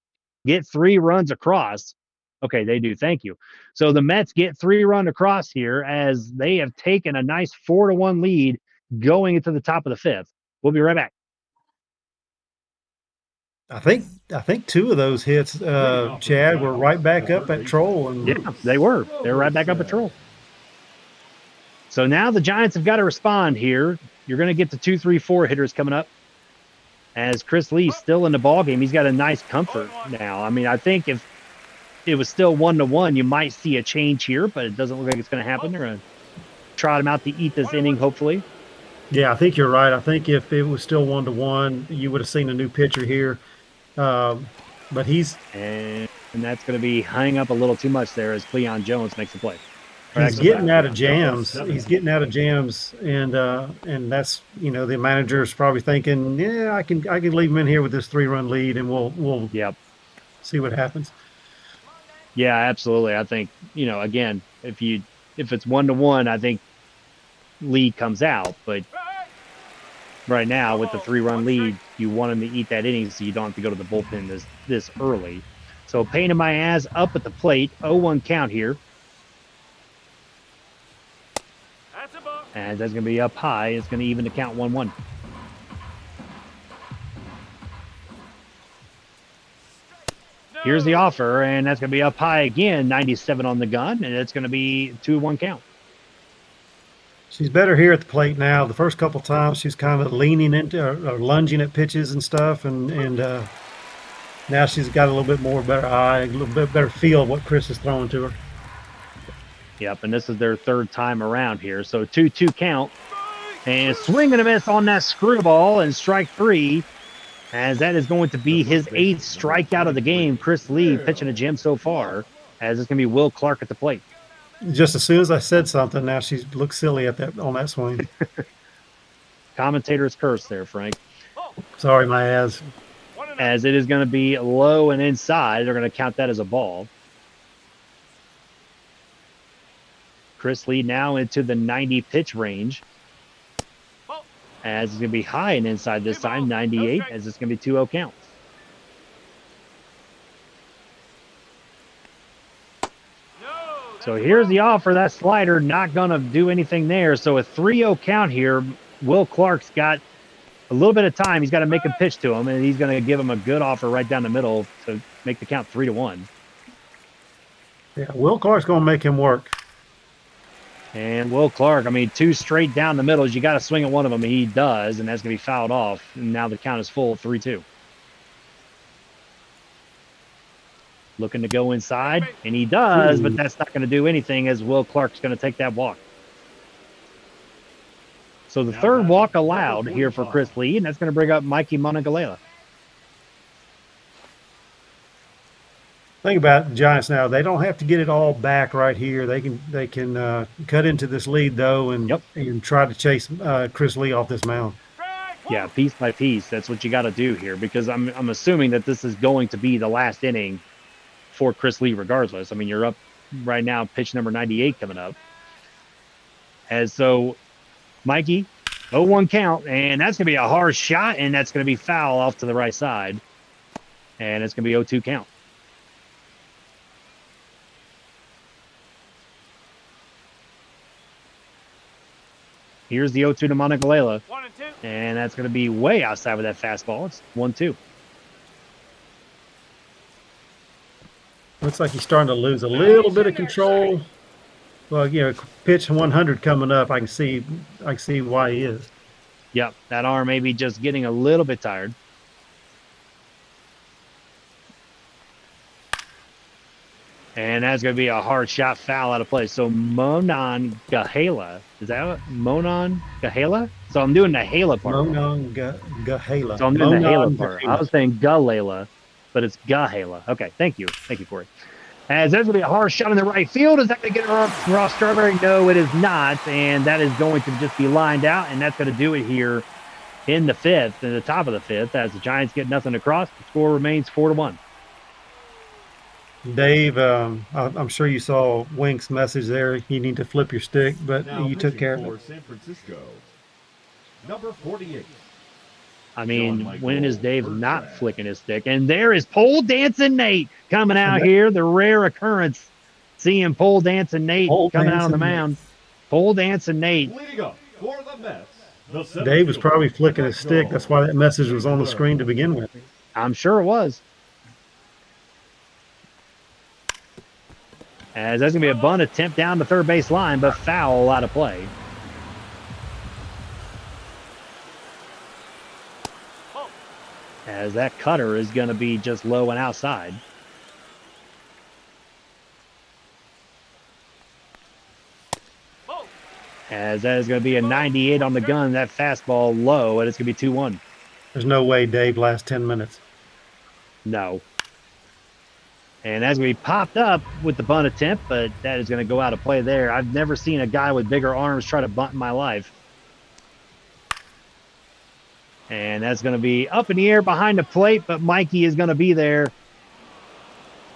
get 3 runs across. Okay, they do. Thank you. So the Mets get 3 run across here as they have taken a nice 4-1 lead going into the top of the 5th. We'll be right back. I think 2 of those hits, Chad, were right back up at Troll. And Yeah, they were. They were right back up at Troll. So now the Giants have got to respond here. You're going to get the 2, 3, 4 hitters coming up. As Chris Lee's still in the ballgame, he's got a nice comfort now. I mean, I think if it was still 1-1, you might see a change here, but it doesn't look like it's going to happen. They're going to trot him out to eat this inning, hopefully. Yeah, I think you're right. I think if it was still 1-1, you would have seen a new pitcher here. But he's and that's going to be hanging up a little too much there as Cleon Jones makes the play. he's getting out of jams. He's getting out of jams, and that's the manager's probably thinking, yeah, I can leave him in here with this 3-run lead, and we'll see what happens. Yeah, absolutely. I think again, if it's 1-1, I think Lee comes out, but right now with the 3-run lead, you want him to eat that inning so you don't have to go to the bullpen this early. So pain in my ass up at the plate, 0-1 count here. And that's going to be up high. It's going to even the count 1-1. Here's the offer, and that's going to be up high again, 97 on the gun, and it's going to be 2-1 count. She's better here at the plate now. The first couple times she's kind of leaning into or lunging at pitches and stuff, and now she's got a little bit more better eye, a little bit better feel of what Chris is throwing to her. Yep, and this is their 3rd time around here. So 2-2 count, and swing and a miss on that screwball, and strike 3, as that is going to be his 8th strikeout of the game. Chris Lee pitching a gem so far, as it's going to be Will Clark at the plate. Just as soon as I said something, now she looks silly on that swing. Commentator's curse there, Frank. Sorry, my ass. As it is going to be low and inside. They're going to count that as a ball. Chris Lee now into the 90 pitch range. As it's going to be high and inside this time, 98, as it's going to be 2-0 count. So here's the offer. That slider not going to do anything there. So a 3-0 count here. Will Clark's got a little bit of time. He's got to make a pitch to him, and he's going to give him a good offer right down the middle to make the count 3-1. Yeah, Will Clark's going to make him work. And Will Clark, I mean, 2 straight down the middle. You got to swing at one of them. He does, and that's going to be fouled off. And now the count is full, 3-2. Looking to go inside, and he does, but that's not going to do anything as Will Clark's going to take that walk. So the 3rd walk allowed here for Chris Lee, and that's going to bring up Mikey Monongalela. Think about the Giants now. They don't have to get it all back right here. They can cut into this lead though, and try to chase Chris Lee off this mound. Yeah, piece by piece. That's what you got to do here, because I'm assuming that this is going to be the last inning for Chris Lee regardless. I mean, you're up right now, pitch number 98 coming up. As so, Mikey, 0-1 count, and that's going to be a hard shot, and that's going to be foul off to the right side. And it's going to be 0-2 count. Here's the 0-2 to Monongalela. 1-2. And that's going to be way outside with that fastball. It's 1-2. Looks like he's starting to lose a little bit of control. Well, pitch 100 coming up. I can see why he is. Yep, that arm may be just getting a little bit tired. And that's going to be a hard shot, foul out of play. So Monongalela, is that what? Monongalela? So I'm doing the Hala part. Monongalela. So I'm doing the Hala part. I was saying Galela, but it's Gahala. Okay, thank you. Thank you, Corey. As there's going to be a hard shot in the right field. Is that going to get Ross Strawberry? No, it is not. And that is going to just be lined out, and that's going to do it here in the 5th, in the top of the 5th, as the Giants get nothing across. The score remains 4-1. Dave, I'm sure you saw Wink's message there. You need to flip your stick, but Now you took pitching care of for it. San Francisco, number 48. I John mean, when is Michael Dave not Bertrand. flicking his stick? And there is pole dancing Nate coming And out that here. The rare occurrence, seeing pole dancing Nate whole coming out on the dancing mound. Pole dancing Nate. Leading up for the Mets, the center Dave was fielder, probably flicking his stick. That's Michael why that message was on the screen to Bertrand. begin with. I'm sure it was. As that's going to be a bunt attempt down the third base line, but foul out of play. As that cutter is going to be just low and outside. As that is going to be a 98 on the gun, that fastball low, and it's going to be 2-1. There's no way Dave lasts 10 minutes. No. And that's going to be popped up with the bunt attempt, but that is going to go out of play there. I've never seen a guy with bigger arms try to bunt in my life. And that's going to be up in the air behind the plate, but Mikey is going to be there.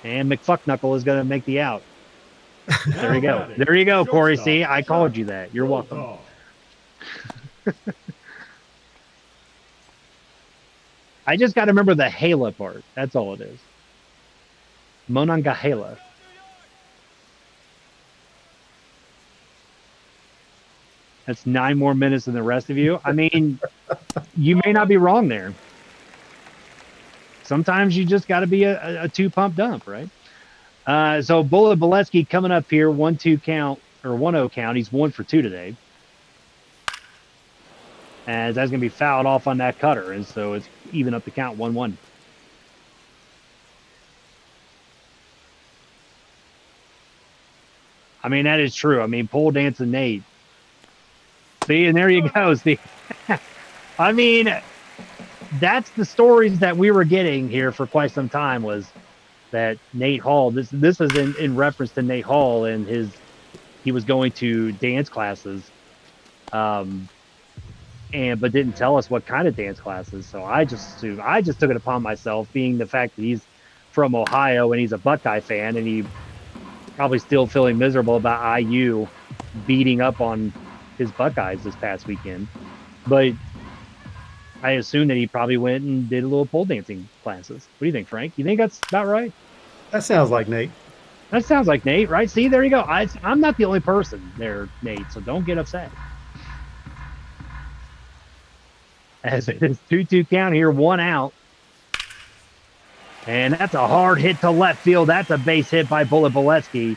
And McFuckknuckle is going to make the out. There you go. There you go, Corey. See, I called you that. You're welcome. I just got to remember the Hala part. That's all it is. Monongahela. That's 9 more minutes than the rest of you. I mean, you may not be wrong there. Sometimes you just got to be a 2-pump dump, right? So Bullet Boletsky coming up here, 1-2 count or 1-0 count. He's 1 for 2 today. As that's going to be fouled off on that cutter, and so it's even up the count 1-1. I mean, that is true. I mean, pole dancing Nate. See, and there you go. See, I mean, that's the stories that we were getting here for quite some time, was that Nate Hall, this is in reference to Nate Hall and he was going to dance classes, but didn't tell us what kind of dance classes. So I just took it upon myself, being the fact that he's from Ohio and he's a Buckeye fan, and he probably still feeling miserable about IU beating up on his Buckeyes this past weekend. But I assume that he probably went and did a little pole dancing classes. What do you think, Frank? You think that's about right? That sounds like Nate. That sounds like Nate, right? See, there you go. I'm not the only person there, Nate, so don't get upset. As it is 2-2 count here, 1 out. And that's a hard hit to left field. That's a base hit by Bullet Boletsky.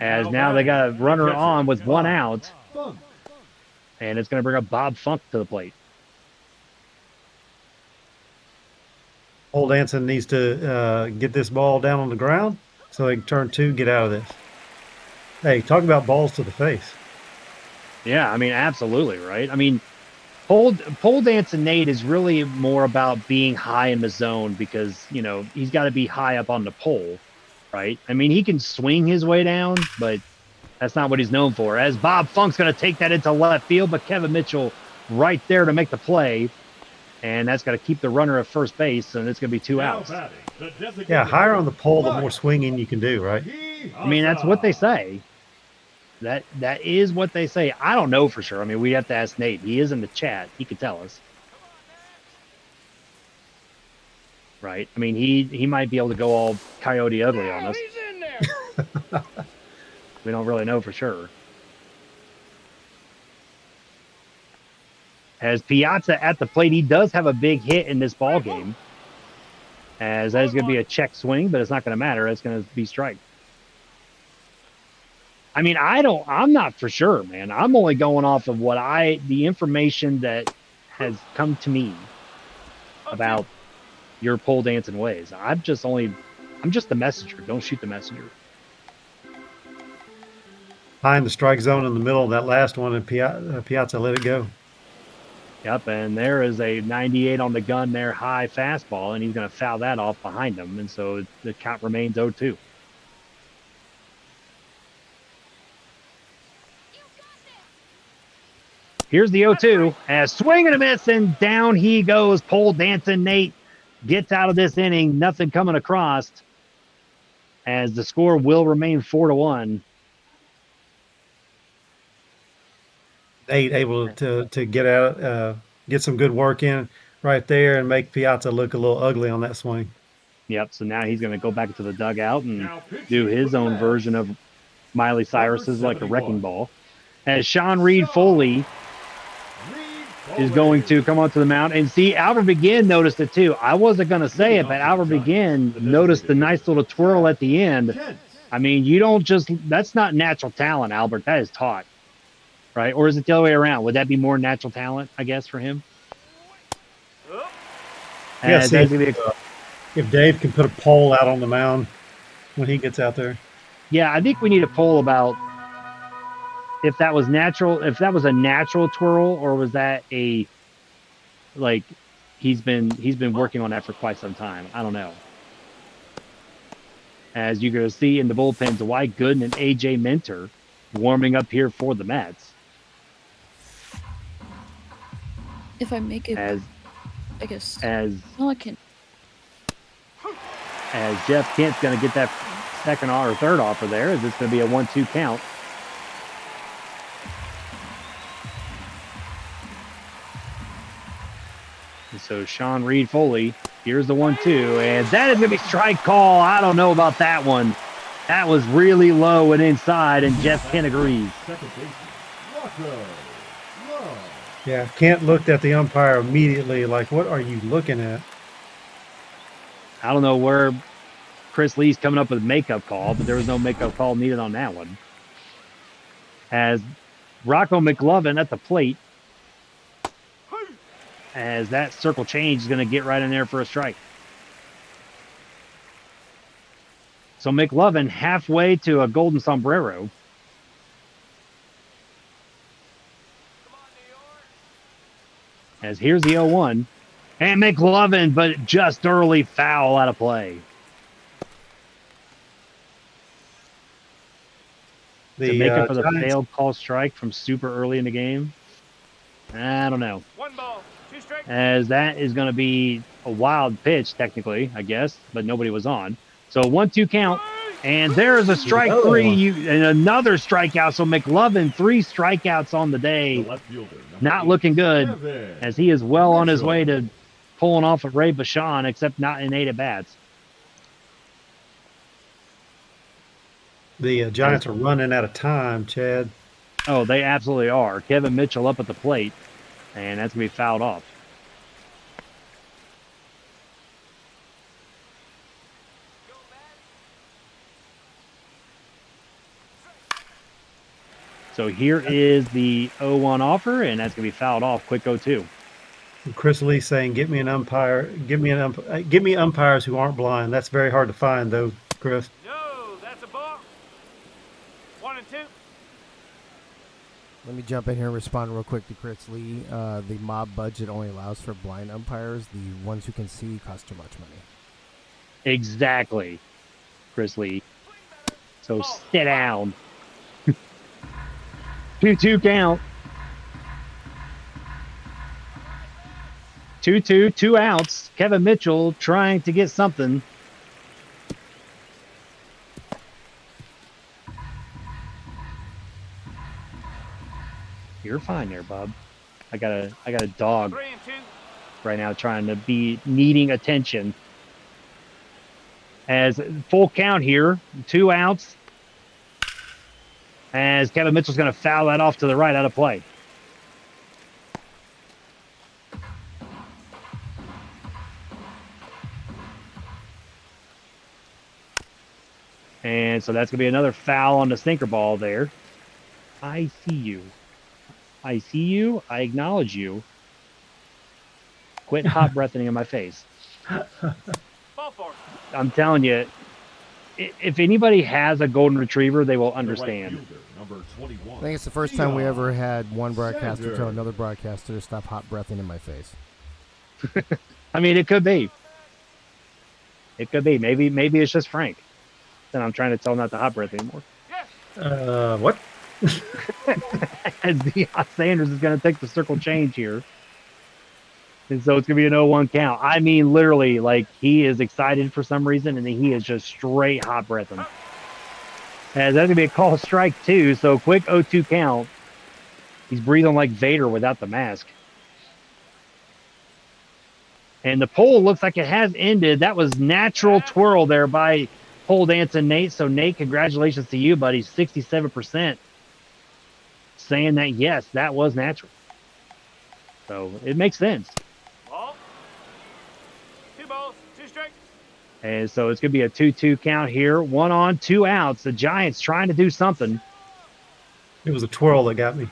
As now they got a runner on with 1 out. And it's going to bring up Bob Funk to the plate. Pole dancing needs to get this ball down on the ground so they can turn 2, get out of this. Hey, talk about balls to the face. Yeah, I mean, absolutely, right? I mean, pole dancing Nate is really more about being high in the zone, because, you know, he's got to be high up on the pole, right? I mean, he can swing his way down, but that's not what he's known for. As Bob Funk's going to take that into left field, but Kevin Mitchell right there to make the play. And that's going to keep the runner at first base, and it's going to be 2 outs. Yeah, higher on the pole, the more swinging you can do, right? I mean, that's what they say. That is what they say. I don't know for sure. I mean, we have to ask Nate. He is in the chat. He could tell us. Right? I mean, he might be able to go all Coyote Ugly on us. He's in there. We don't really know for sure. As Piazza at the plate, he does have a big hit in this ball game. As that is going to be a check swing, but it's not going to matter. It's going to be strike. I mean, I'm not for sure, man. I'm only going off of the information that has come to me about your pole dancing ways. I'm just the messenger. Don't shoot the messenger. Behind the strike zone in the middle of that last one, and Piazza let it go. Yep, and there is a 98 on the gun there, high fastball, and he's going to foul that off behind him, and so the count remains 0-2. Here's the 0-2, as swing and a miss, and down he goes, pole dancing Nate. gets out of this inning, nothing coming across, as the score will remain 4-1. Nate able to get out, get some good work in right there, and make Piazza look a little ugly on that swing. Yep. So now he's going to go back into the dugout and Now pitching do for his the own Mets, version of Miley Cyrus's like a 71. wrecking ball. As Sean Reed Foley is going to come onto the mound. And see, Albert Begin noticed it too. I wasn't going to say it, but Albert Begin noticed the nice little twirl at the end. I mean, you don't just, that's not natural talent, Albert. That is taught, right? Or is it the other way around? Would that be more natural talent, I guess, for him? Yeah, As see that's gonna be if Dave can put a pole out on the mound when he gets out there. yeah, I think we need a poll about if that was natural, if that was a natural twirl, or was that a like he's been working on that for quite some time. I don't know. As you're going to see in the bullpens, Dwight Gooden and AJ Minter warming up here for the Mets. If I make it, As I guess. as Well, I can. as Jeff Kent's going to get that second or third offer there, as it's going to be a 1-2 count. And so Sean Reed Foley, here's the 1-2, and that is going to be strike call. I don't know about that one. That was really low and inside, and Jeff Kent agrees. second baseman, Rocco Love. Yeah, Kent looked at the umpire immediately like, what are you looking at? I don't know where Chris Lee's coming up with a makeup call, but there was no makeup call needed on that one. As Rocco McLovin at the plate, as that circle change is going to get right in there for a strike. So McLovin halfway to a golden sombrero. As here's the 0-1. And McLovin, but just early foul out of play. To make up for the Giants, failed call strike from super early in the game. I don't know. 1 ball, 2 strikes. As that is going to be a wild pitch, technically, I guess, but nobody was on. So 1-2 count, and there's a strike Another three, one. and another strikeout. So McLovin, 3 strikeouts on the The day, left fielder, number not looking good, 87, as he is well on his Mitchell. way to pulling off of Ray Bashan, except not in 8 at-bats. the Giants are running out of time, Chad. Oh, they absolutely are. Kevin Mitchell up at the plate, and that's going to be fouled off. So here is the 0-1 offer, and that's going to be fouled off. Quick 0-2. Chris Lee saying, "Get me an umpire. Give me umpires who aren't blind." That's very hard to find, though, Chris. No, that's a ball. 1 and 2. Let me jump in here and respond real quick to Chris Lee. The mob budget only allows for blind umpires. The ones who can see cost too much money. Exactly, Chris Lee. So sit down. 2-2 count. 2-2, 2 outs. Kevin Mitchell trying to get something. You're fine there, bub. I got a dog 3 and 2. right now trying to be needing attention. As full count here, 2 outs. As Kevin Mitchell's going to foul that off to the right out of play. And so that's going to be another foul on the sinker ball there. I see you. I see you. I acknowledge you. Quit hot breathing in my face. Ball 4. I'm telling you, if anybody has a golden retriever, they will The right understand. fielder, number 21. I think it's the first time we ever had one broadcaster Sander. tell another broadcaster to stop hot breathing in my face. I mean, it could be. It could be. Maybe it's just Frank. And I'm trying to tell him not to hot breath anymore. What? As Deion Sanders is going to take the circle change here. And so it's going to be an 0-1 count. I mean, literally, like, he is excited for some reason, and then he is just straight hot breathing. And that's going to be a call strike, too. So quick 0-2 count. He's breathing like Vader without the mask. And the pole looks like it has ended. That was natural twirl there by pole dancing Nate. So, Nate, congratulations to you, buddy. 67% saying that, yes, that was natural. So it makes sense. Ball. 2 balls, 2 strikes. And so it's going to be a 2-2 count here. 1 on, 2 outs. The Giants trying to do something. It was a twirl that got me.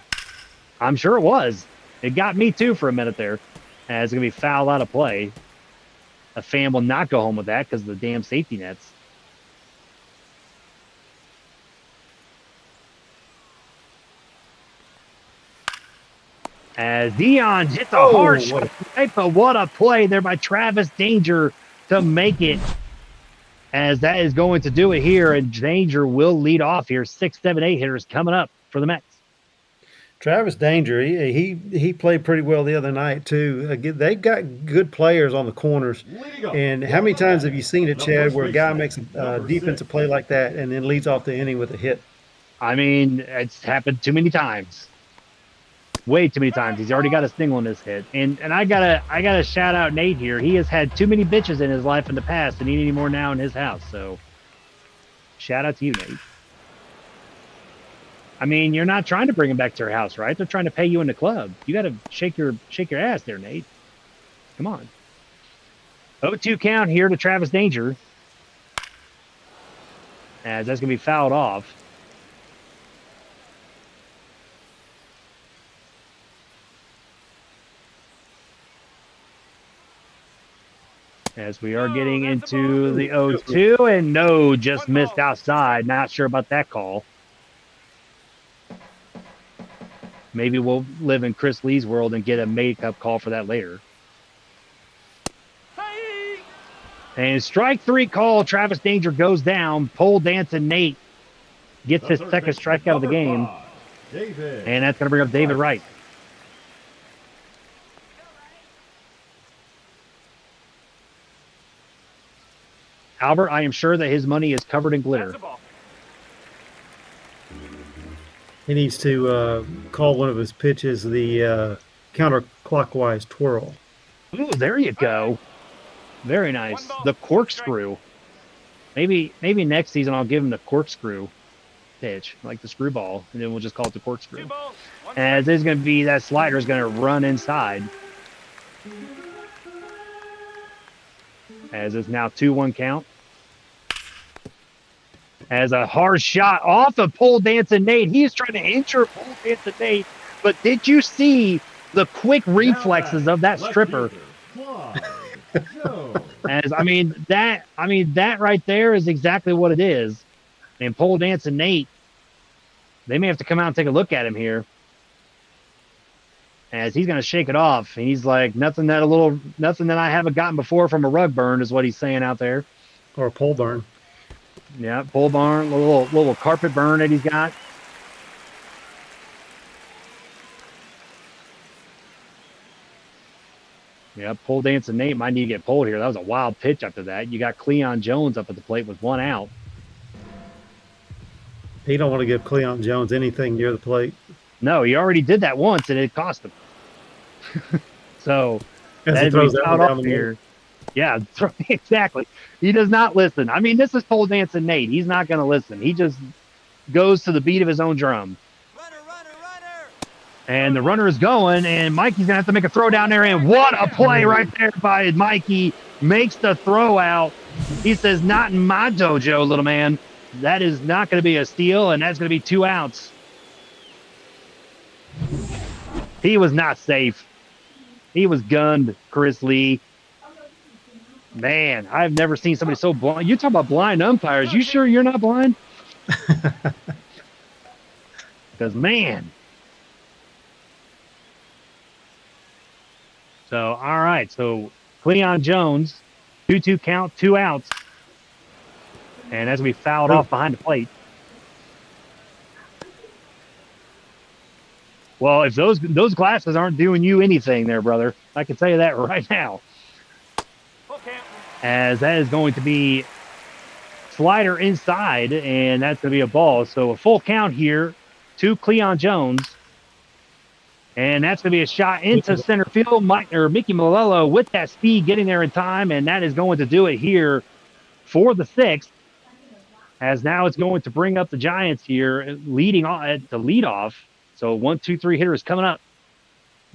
I'm sure it was. It got me too for a minute there. And it's going to be foul out of play. A fan will not go home with that because of the damn safety nets. As Dion hits a hard shot, but what a play there by Travis Danger to make it. As that is going to do it here, and Danger will lead off here. 6, 7, 8 hitters coming up for the Mets. Travis Danger, he played pretty well the other night too. They've got good players on the corners. And how many times have you seen it, Chad, where a guy makes a defensive play like that and then leads off the inning with a hit? I mean, it's happened too many times. Way too many times. He's already got a single in his hit. And I gotta shout out Nate here. He has had too many bitches in his life in the past and he need any more now in his house. So shout out to you, Nate. I mean, you're not trying to bring him back to your house, right? They're trying to pay you in the club. You gotta shake your ass there, Nate. Come on. 0-2 count here to Travis Danger. As that's gonna be fouled off. As we are getting into the 0-2, and no, just missed outside. Not sure about that call. Maybe we'll live in Chris Lee's world and get a makeup call for that later. And strike 3 call. Travis Danger goes down. Pole dancing Nate gets his second strikeout of the game. And that's going to bring up David Wright. Albert, I am sure that his money is covered in glitter. He needs to call one of his pitches the counterclockwise twirl. Ooh, there you go. Very nice. The corkscrew. Maybe next season I'll give him the corkscrew pitch, like the screwball, and then we'll just call it the corkscrew. As there's going to be that slider is going to run inside. As it's now 2-1 count. As a hard shot off of pole dancing Nate. He's trying to injure pole dancing Nate. But did you see the quick reflexes of that stripper? As that right there is exactly what it is. And pole dancing Nate, they may have to come out and take a look at him here. As he's going to shake it off. And he's like, nothing that I haven't gotten before from a rug burn is what he's saying out there. Or a pole burn. Yeah, pole barn, little carpet burn that he's got. Yeah, pole dancing Nate might need to get pulled here. That was a wild pitch after that. You got Cleon Jones up at the plate with 1 out. He don't want to give Cleon Jones anything near the plate. No, he already did that once, and it cost him. So As that he is throws that one out down off the here. Yeah, exactly. He does not listen. I mean, this is pole dancing Nate. He's not going to listen. He just goes to the beat of his own drum. Runner. And the runner is going, and Mikey's going to have to make a throw down there. And what a play right there by Mikey. Makes the throw out. He says, not in my dojo, little man. That is not going to be a steal, and that's going to be 2 outs. He was not safe. He was gunned, Chris Lee. Man, I've never seen somebody so blind. You talk about blind umpires. You sure you're not blind? Because, man. So, all right. So, Cleon Jones, 2-2 count, 2 outs. And that's going to be fouled off behind the plate. Well, if those glasses aren't doing you anything there, brother, I can tell you that right now. Full count. As that is going to be slider inside, and that's going to be a ball. So a full count here to Cleon Jones. And that's going to be a shot into center field. Mickey Malello with that speed getting there in time, and that is going to do it here for the sixth. As now it's going to bring up the Giants here, leading on to lead off. So 1, 2, 3 hitters coming up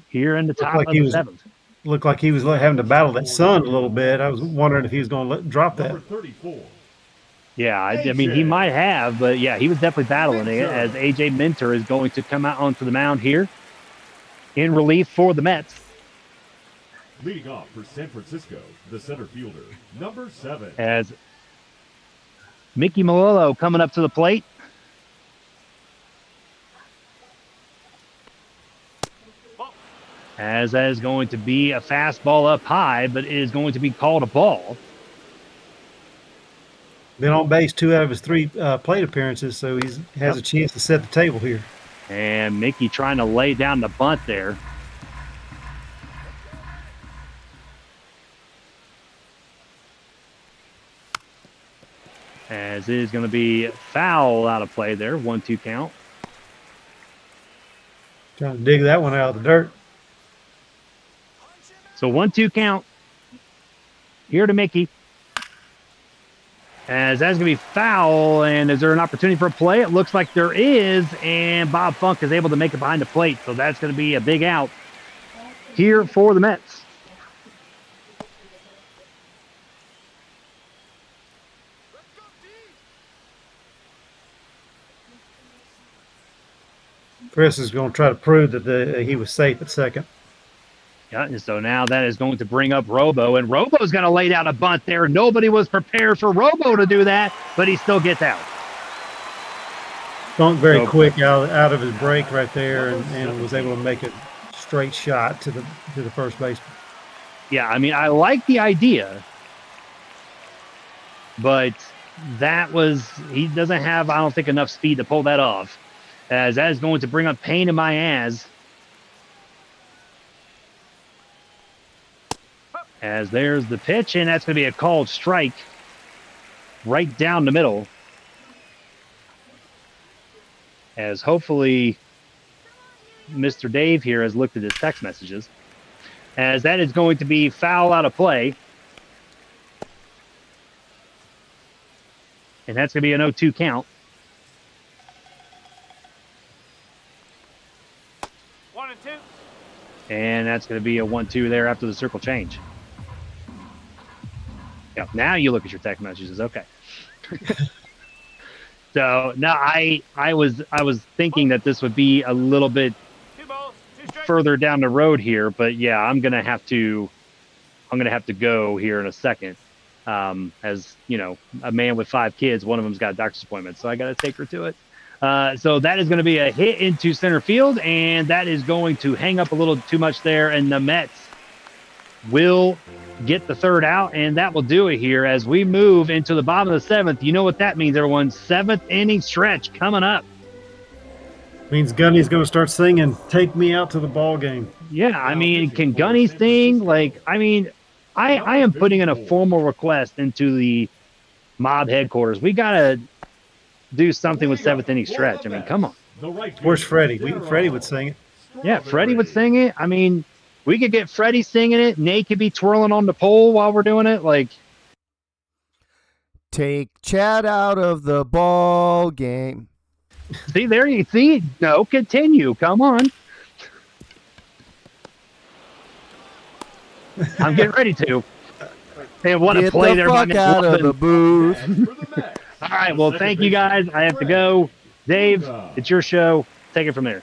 here in the top like of the seventh. Looked like he was having to battle that sun a little bit. I was wondering if he was going to drop that. Number 34. Yeah, I mean, he might have, but yeah, he was definitely battling it as AJ Minter is going to come out onto the mound here in relief for the Mets. Leading off for San Francisco, the center fielder, number 7. As Mickey Malillo coming up to the plate. As that is going to be a fastball up high, but it is going to be called a ball. Been on base 2 out of his 3 plate appearances, so he has a chance to set the table here. And Mickey trying to lay down the bunt there. As it is going to be foul out of play there. 1-2 count. Trying to dig that one out of the dirt. So 1-2 count here to Mickey. As that's going to be foul, and is there an opportunity for a play? It looks like there is, and Bob Funk is able to make it behind the plate. So that's going to be a big out here for the Mets. Chris is going to try to prove that he was safe at second. Yeah, and so now that is going to bring up Robo, and Robo's going to lay down a bunt there. Nobody was prepared for Robo to do that, but he still gets out. Funk very quick out of his break right there, and was able to make a straight shot to the first baseman. Yeah, I mean, I like the idea, but he doesn't have, I don't think, enough speed to pull that off. As that is going to bring up pain in my ass. As there's the pitch, and that's going to be a called strike right down the middle. As hopefully Mr. Dave here has looked at his text messages. As that is going to be foul out of play. And that's going to be an 0-2 count. 1 and 2. And that's going to be a 1-2 there after the circle change. Yeah, now you look at your text messages. Okay. So now I was thinking that this would be a little bit 2 balls, 2 strikes. further down the road here, but yeah, I'm gonna have to go here in a second. As you know, a man with 5 kids, one of them's got a doctor's appointment, so I got to take her to it. So that is going to be a hit into center field, and that is going to hang up a little too much there, and the Mets will get the third out, and that will do it here as we move into the bottom of the 7th. You know what that means, everyone. 7th inning stretch coming up. Means Gunny's going to start singing "Take Me Out to the Ball Game." Yeah, I mean, can Gunny sing? Like, I mean, I am putting in a formal request into the mob headquarters. We got to do something with 7th inning stretch. I mean, come on. Where's Freddie? Freddie would sing it. Yeah, Freddie would sing it. I mean, we could get Freddie singing it. Nate could be twirling on the pole while we're doing it. Like, take Chad out of the ball game. See, there you see. No, continue. Come on. I'm getting ready to. And what a play there. Get the fuck out of the booth. All right, well, thank you guys. I have to go. Dave, it's your show. Take it from there.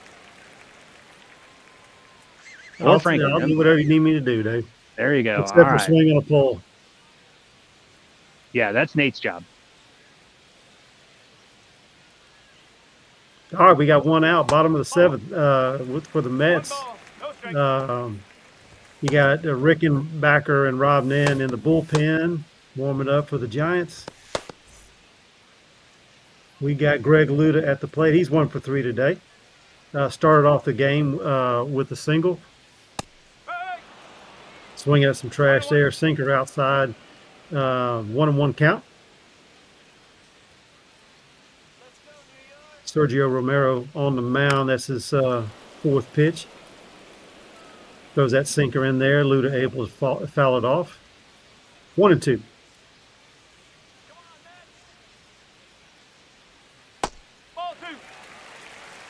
Or Frankie. I'll do whatever you need me to do, Dave. There you go. Except for swinging a pole. Yeah, that's Nate's job. All right, we got one out, bottom of the 7th for the Mets. You got Rickenbacker and Rob Nen in the bullpen, warming up for the Giants. We got Greg Luda at the plate. He's 1 for 3 today. started off the game with a single. Swing at some trash there. Sinker outside. 1-1 count. Sergio Romero on the mound. That's his fourth pitch. Throws that sinker in there. Luda able to foul it off. 1-2.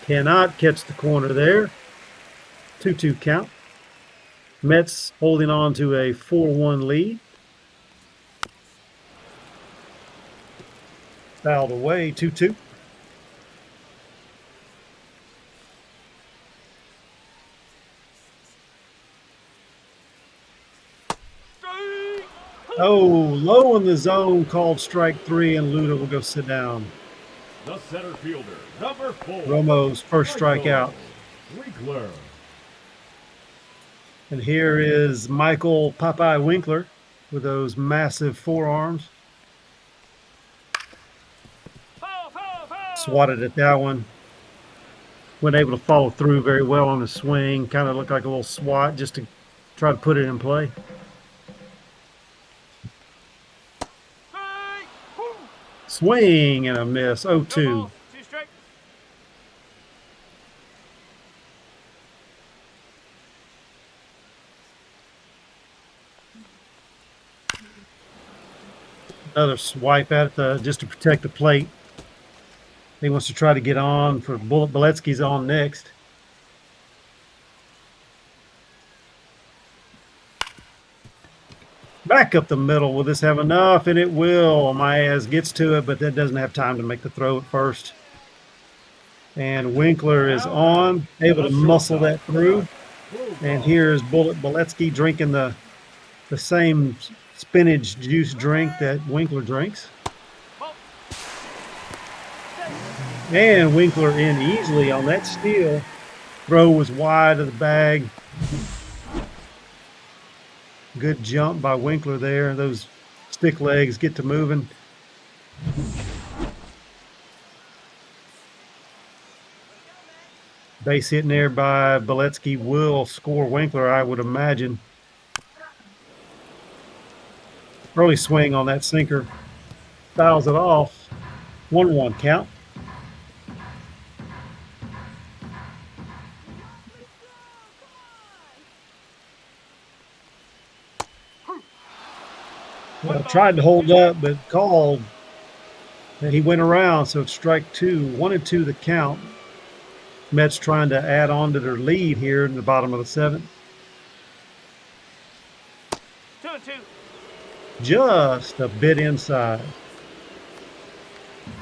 Cannot catch the corner there. 2-2 count. Mets holding on to a 4-1 lead. Fouled away. 2-2. Oh, low in the zone, called strike 3, and Luda will go sit down. The center fielder, number 4. Romo's first strikeout. Winkler. And here is Michael Popeye Winkler with those massive forearms. Swatted at that one. Wasn't able to follow through very well on the swing. Kind of looked like a little swat just to try to put it in play. Swing and a miss. 0-2. Another swipe at it just to protect the plate. He wants to try to get on for Boletsky's on next. Back up the middle. Will this have enough? And it will. Maez gets to it, but that doesn't have time to make the throw at first. And Winkler is on, able to muscle that through. And here's Boletsky drinking the same spinach juice drink that Winkler drinks. And Winkler in easily on that steal. Throw was wide of the bag. Good jump by Winkler there. Those stick legs get to moving. Base hit there by Boletsky will score Winkler, I would imagine. Early swing on that sinker. Fouls it off. 1-1 count. Well, tried to hold up, but called. And he went around, so it's strike 2. 1-2 the count. Mets trying to add on to their lead here in the bottom of the 7th. 2-2. Just a bit inside.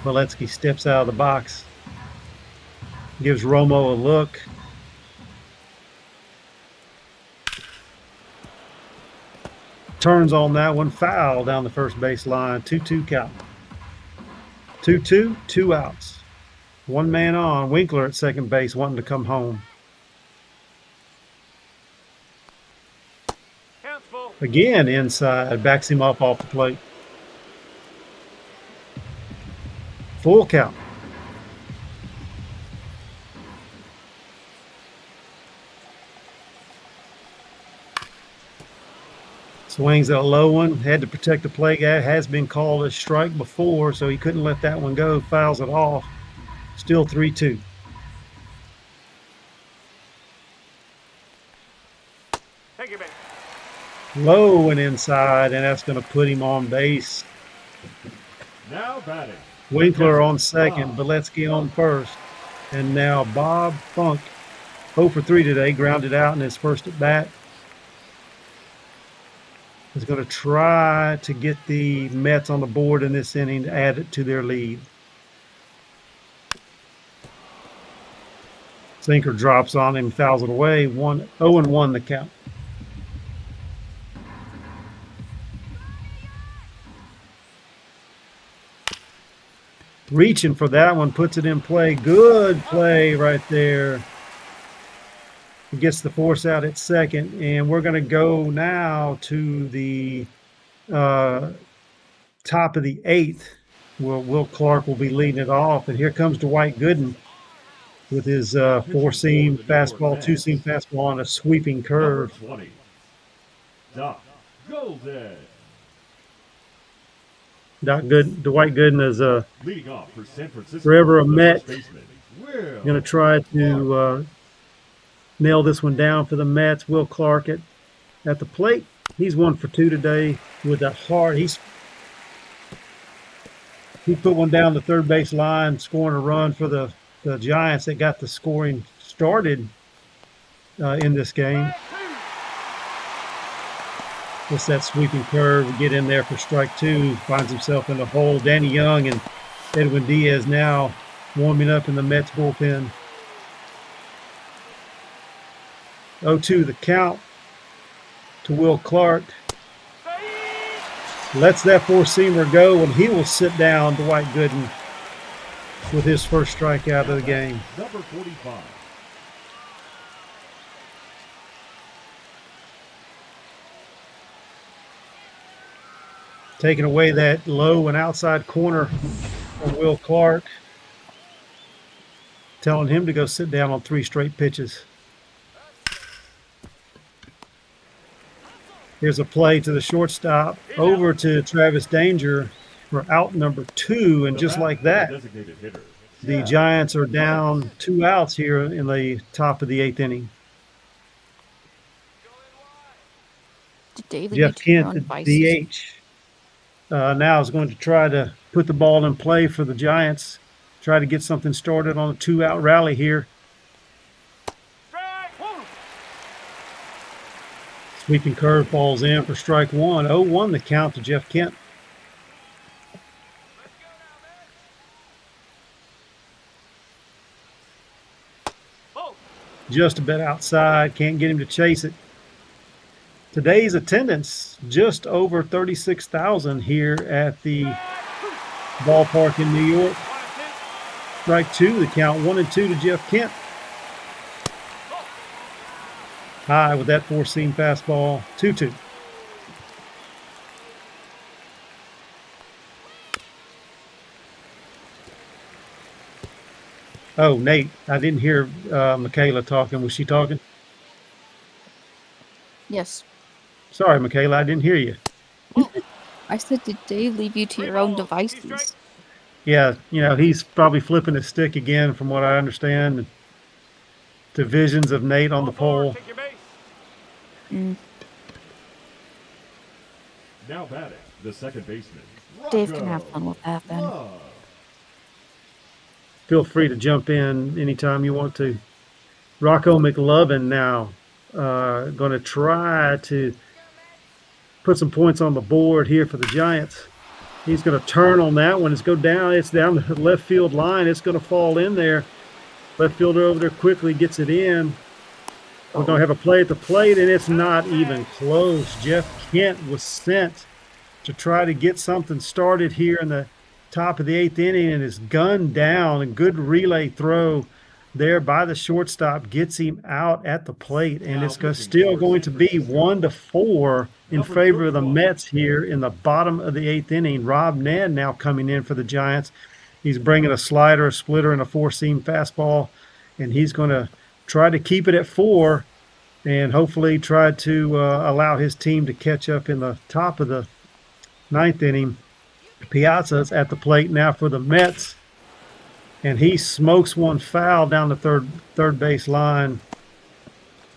Boletsky steps out of the box. Gives Romo a look. Turns on that one. Foul down the first base line. 2-2 count. 2-2, 2 outs. One man on. Winkler at second base wanting to come home. Again inside. Backs him up off the plate. Full count. Swings at a low one. Had to protect the plate. Has been called a strike before, so he couldn't let that one go. Fouls it off. Still 3-2. Take it back. Low and inside, and that's going to put him on base. Now batting. Winkler on second, Boletsky on first. And now Bob Funk, 0 for 3 today, grounded out in his first at bat. Is going to try to get the Mets on the board in this inning to add it to their lead. Sinker drops on him, fouls it away. 0-1 the count. Reaching for that one, puts it in play. Good play right there. He gets the force out at second, and we're going to go now to the top of the 8th. Will Clark will be leading it off, and here comes Dwight Gooden. with his Pitching four-seam for the New York fastball, Mets. two-seam fastball on a sweeping Number curve. 20, Doc Golden. Dwight Gooden is Leading off for San Francisco, forever a the Met. first baseman, Will Going to try Clark. to nail this one down for the Mets. Will Clark at the plate. He's 1 for 2 today with a hard. He put one down the third base line, scoring a run for the Giants that got the scoring started in this game. Just that sweeping curve, get in there for strike 2, finds himself in the hole. Danny Young and Edwin Diaz now warming up in the Mets bullpen. 0-2 the count to Will Clark. Lets that four-seamer go, and he will sit down Dwight Gooden with his first strikeout of the game. Number 45. Taking away that low and outside corner from Will Clark. Telling him to go sit down on 3 straight pitches. Here's a play to the shortstop, over to Travis Danger for out number 2, and just like that, Designated hitter. the Giants are down 2 outs here in the top of the 8th inning. Did Dave leave Jeff you to your Kent, own the devices? DH, now is going to try to put the ball in play for the Giants, try to get something started on a 2-out rally here. Strike one. Sweeping curve falls in for strike 1. 0-1 the count to Jeff Kent. Oh, Just a bit outside, can't get him to chase it. Today's attendance, just over 36,000 here at the ballpark in New York. 1 and 2. Strike 2, the count 1-2 to Jeff Kent. High with that four-seam fastball, 2-2. Oh, Nate, I didn't hear Michaela talking. Was she talking? Yes. Sorry, Michaela, I didn't hear you. I said, did Dave leave you to your own devices? Yeah, he's probably flipping his stick again, from what I understand, to visions of Nate on the pole. Take your base. Mm. Now batting, the second baseman, Dave Rocco can have fun with that then. Love. Feel free to jump in anytime you want to. Rocco McLovin now going to try to put some points on the board here for the Giants. He's going to turn on that one. It's down the left field line. It's going to fall in there. Left fielder over there quickly gets it in. We're going to have a play at the plate, and it's not even close. Jeff Kent was sent to try to get something started here in the top of the 8th inning, and is gunned down. A good relay throw there by the shortstop gets him out at the plate, and it's still going to be 1-4 in favor of the Mets here in the bottom of the 8th inning. Rob Nan now coming in for the Giants. He's bringing a slider, a splitter, and a four-seam fastball, and he's going to try to keep it at 4 and hopefully try to allow his team to catch up in the top of the 9th inning. Piazza's at the plate now for the Mets, and he smokes one foul down the third base line.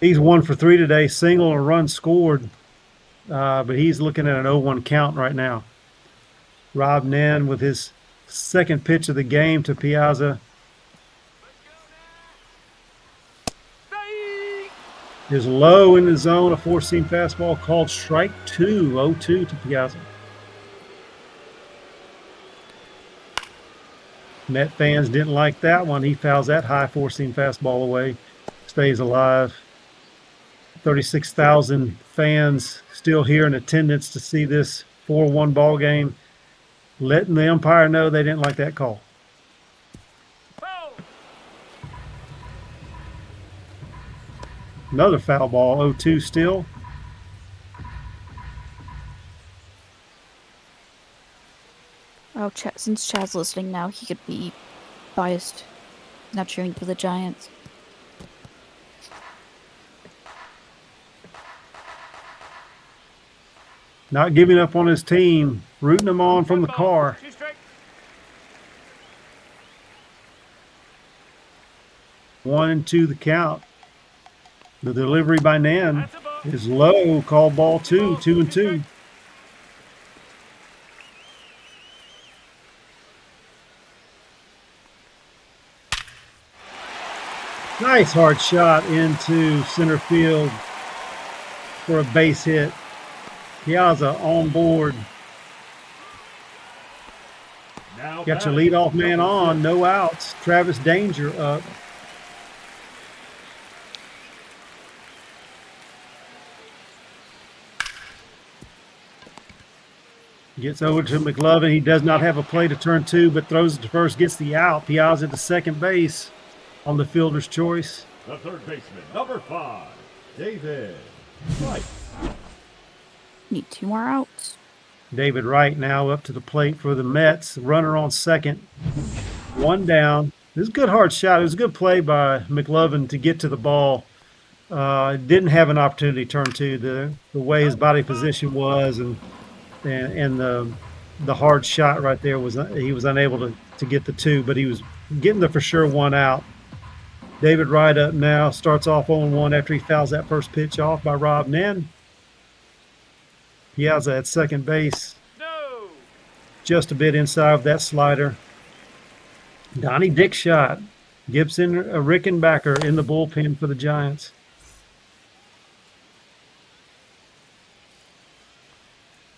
He's 1 for 3 today, single and a run scored, but he's looking at an 0-1 count right now. Rob Nan with his second pitch of the game to Piazza. Is low in the zone, a four-seam fastball called strike 2, 0-2 to Piazza. Met fans didn't like that one. He fouls that high four-seam fastball away, stays alive. 36,000 fans still here in attendance to see this 4-1 ball game, letting the umpire know they didn't like that call. Another foul ball, 0-2 still. Oh, since Chad's listening now, he could be biased. Not cheering for the Giants. Not giving up on his team, rooting them on from the car. 2 strike. 1-2 the count. The delivery by Nan That's a ball. is low. Call ball 2, 2-2. Nice hard shot into center field for a base hit. Piazza on board. Now Got your batting, leadoff man number on. 6. No outs. Travis Danger up. Gets over to McLovin. He does not have a play to turn to, but throws it to first, gets the out. Piazza to second base on the fielder's choice. The third baseman, number 5, David Wright. Need 2 more outs. David Wright now up to the plate for the Mets. Runner on second. 1 down. This is a good hard shot. It was a good play by McLovin to get to the ball. Didn't have an opportunity to turn to the way his body position was and the hard shot right there was he was unable to get the 2, but he was getting the for sure 1 out. David Wright up now, starts off 0-1 after he fouls that first pitch off by Rob Nen. Piazza at second base, No. just a bit inside of that slider. Donnie Dick shot. Gibson Rickenbacker in the bullpen for the Giants.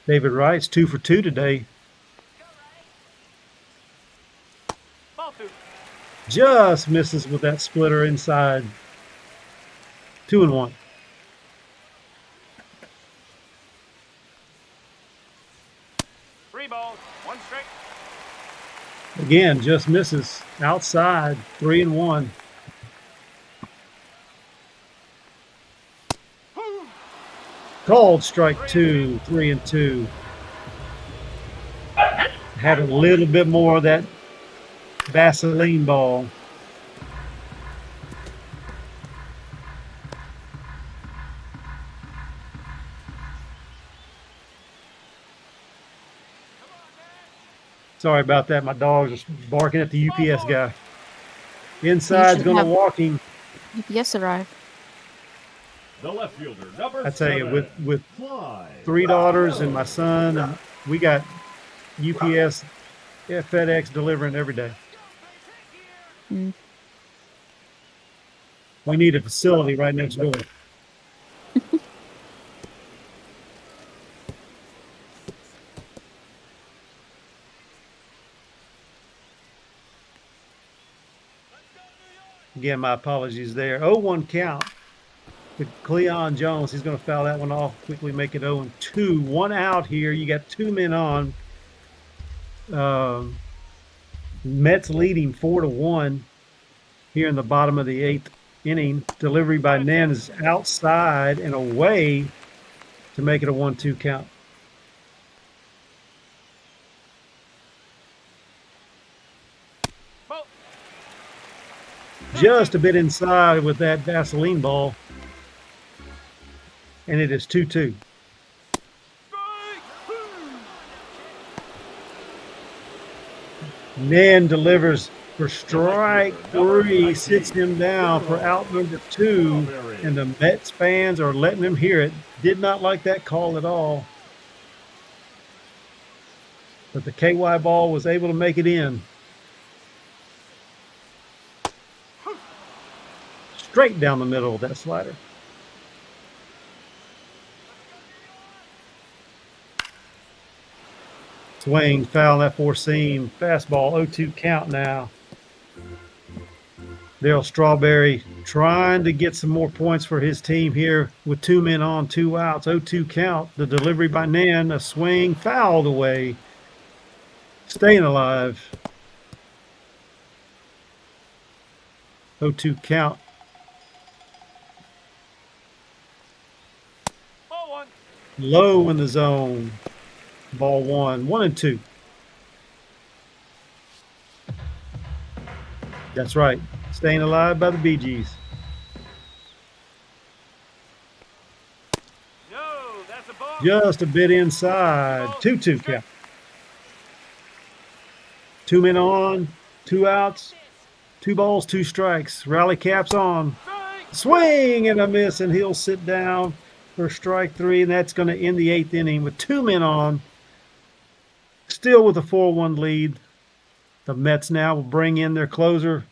David Wright's 2 for 2 today. Ball 2. Just misses with that splitter inside. 2-1. Three balls. 1 strike. Again, just misses outside. 3-1. Called strike 2, 3-2. Had a little bit more of that Vaseline ball. Sorry about that. My dogs are barking at the UPS guy. Inside's going to have- walk him. UPS arrived. The left fielder, number I tell you, 7, with Clyde. 3 daughters and my son, and we got UPS, FedEx delivering every day. Mm. We need a facility right next door. Again, my apologies there. 0-1 count to Cleon Jones. He's going to foul that one off, quickly make it 0-2. 1 out here. You got 2 men on. Mets leading 4-1 here in the bottom of the 8th inning. Delivery by Nan is outside and away to make it a 1-2 count. Ball. Just a bit inside with that Vaseline ball. And it is 2-2. Nan delivers for strike 3, sits him down for out number 2, and the Mets fans are letting him hear it. Did not like that call at all. But the KY ball was able to make it in. Straight down the middle of that slider. Swing, foul, that 4-seam. Fastball, 0-2 count now. Darryl Strawberry trying to get some more points for his team here with 2 men on, 2 outs. 0-2 count. The delivery by Nan, a swing, fouled away. Staying alive. 0-2 count. Ball 1. Low in the zone. Ball 1. 1-2. That's right. Staying alive by the Bee Gees. No, that's a ball. Just a bit inside. 2-2 count. 2 men on, 2 outs, 2 balls, 2 strikes. Rally caps on. Strike. Swing and a miss, and he'll sit down for strike 3, and that's going to end the 8th inning with 2 men on. Still with a 4-1 lead. The Mets now will bring in their closer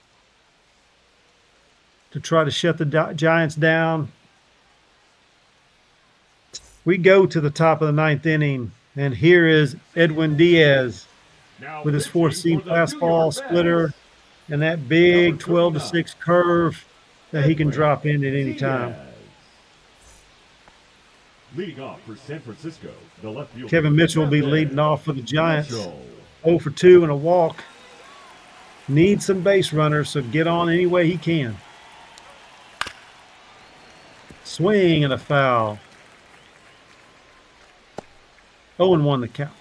to try to shut the Giants down. We go to the top of the 9th inning, and here is Edwin Diaz Now with his pitching 4-seam for the New fastball York splitter Mets, and that big Number 12-6 curve that he can Edwin drop in at any time. Diaz. Leading off for San Francisco, the left fielder, Kevin Mitchell will be Kevin leading off for the Giants. Mitchell. 0 for 2 and a walk. Needs some base runners, so get on any way he can. Swing and a foul. 0-1 the count.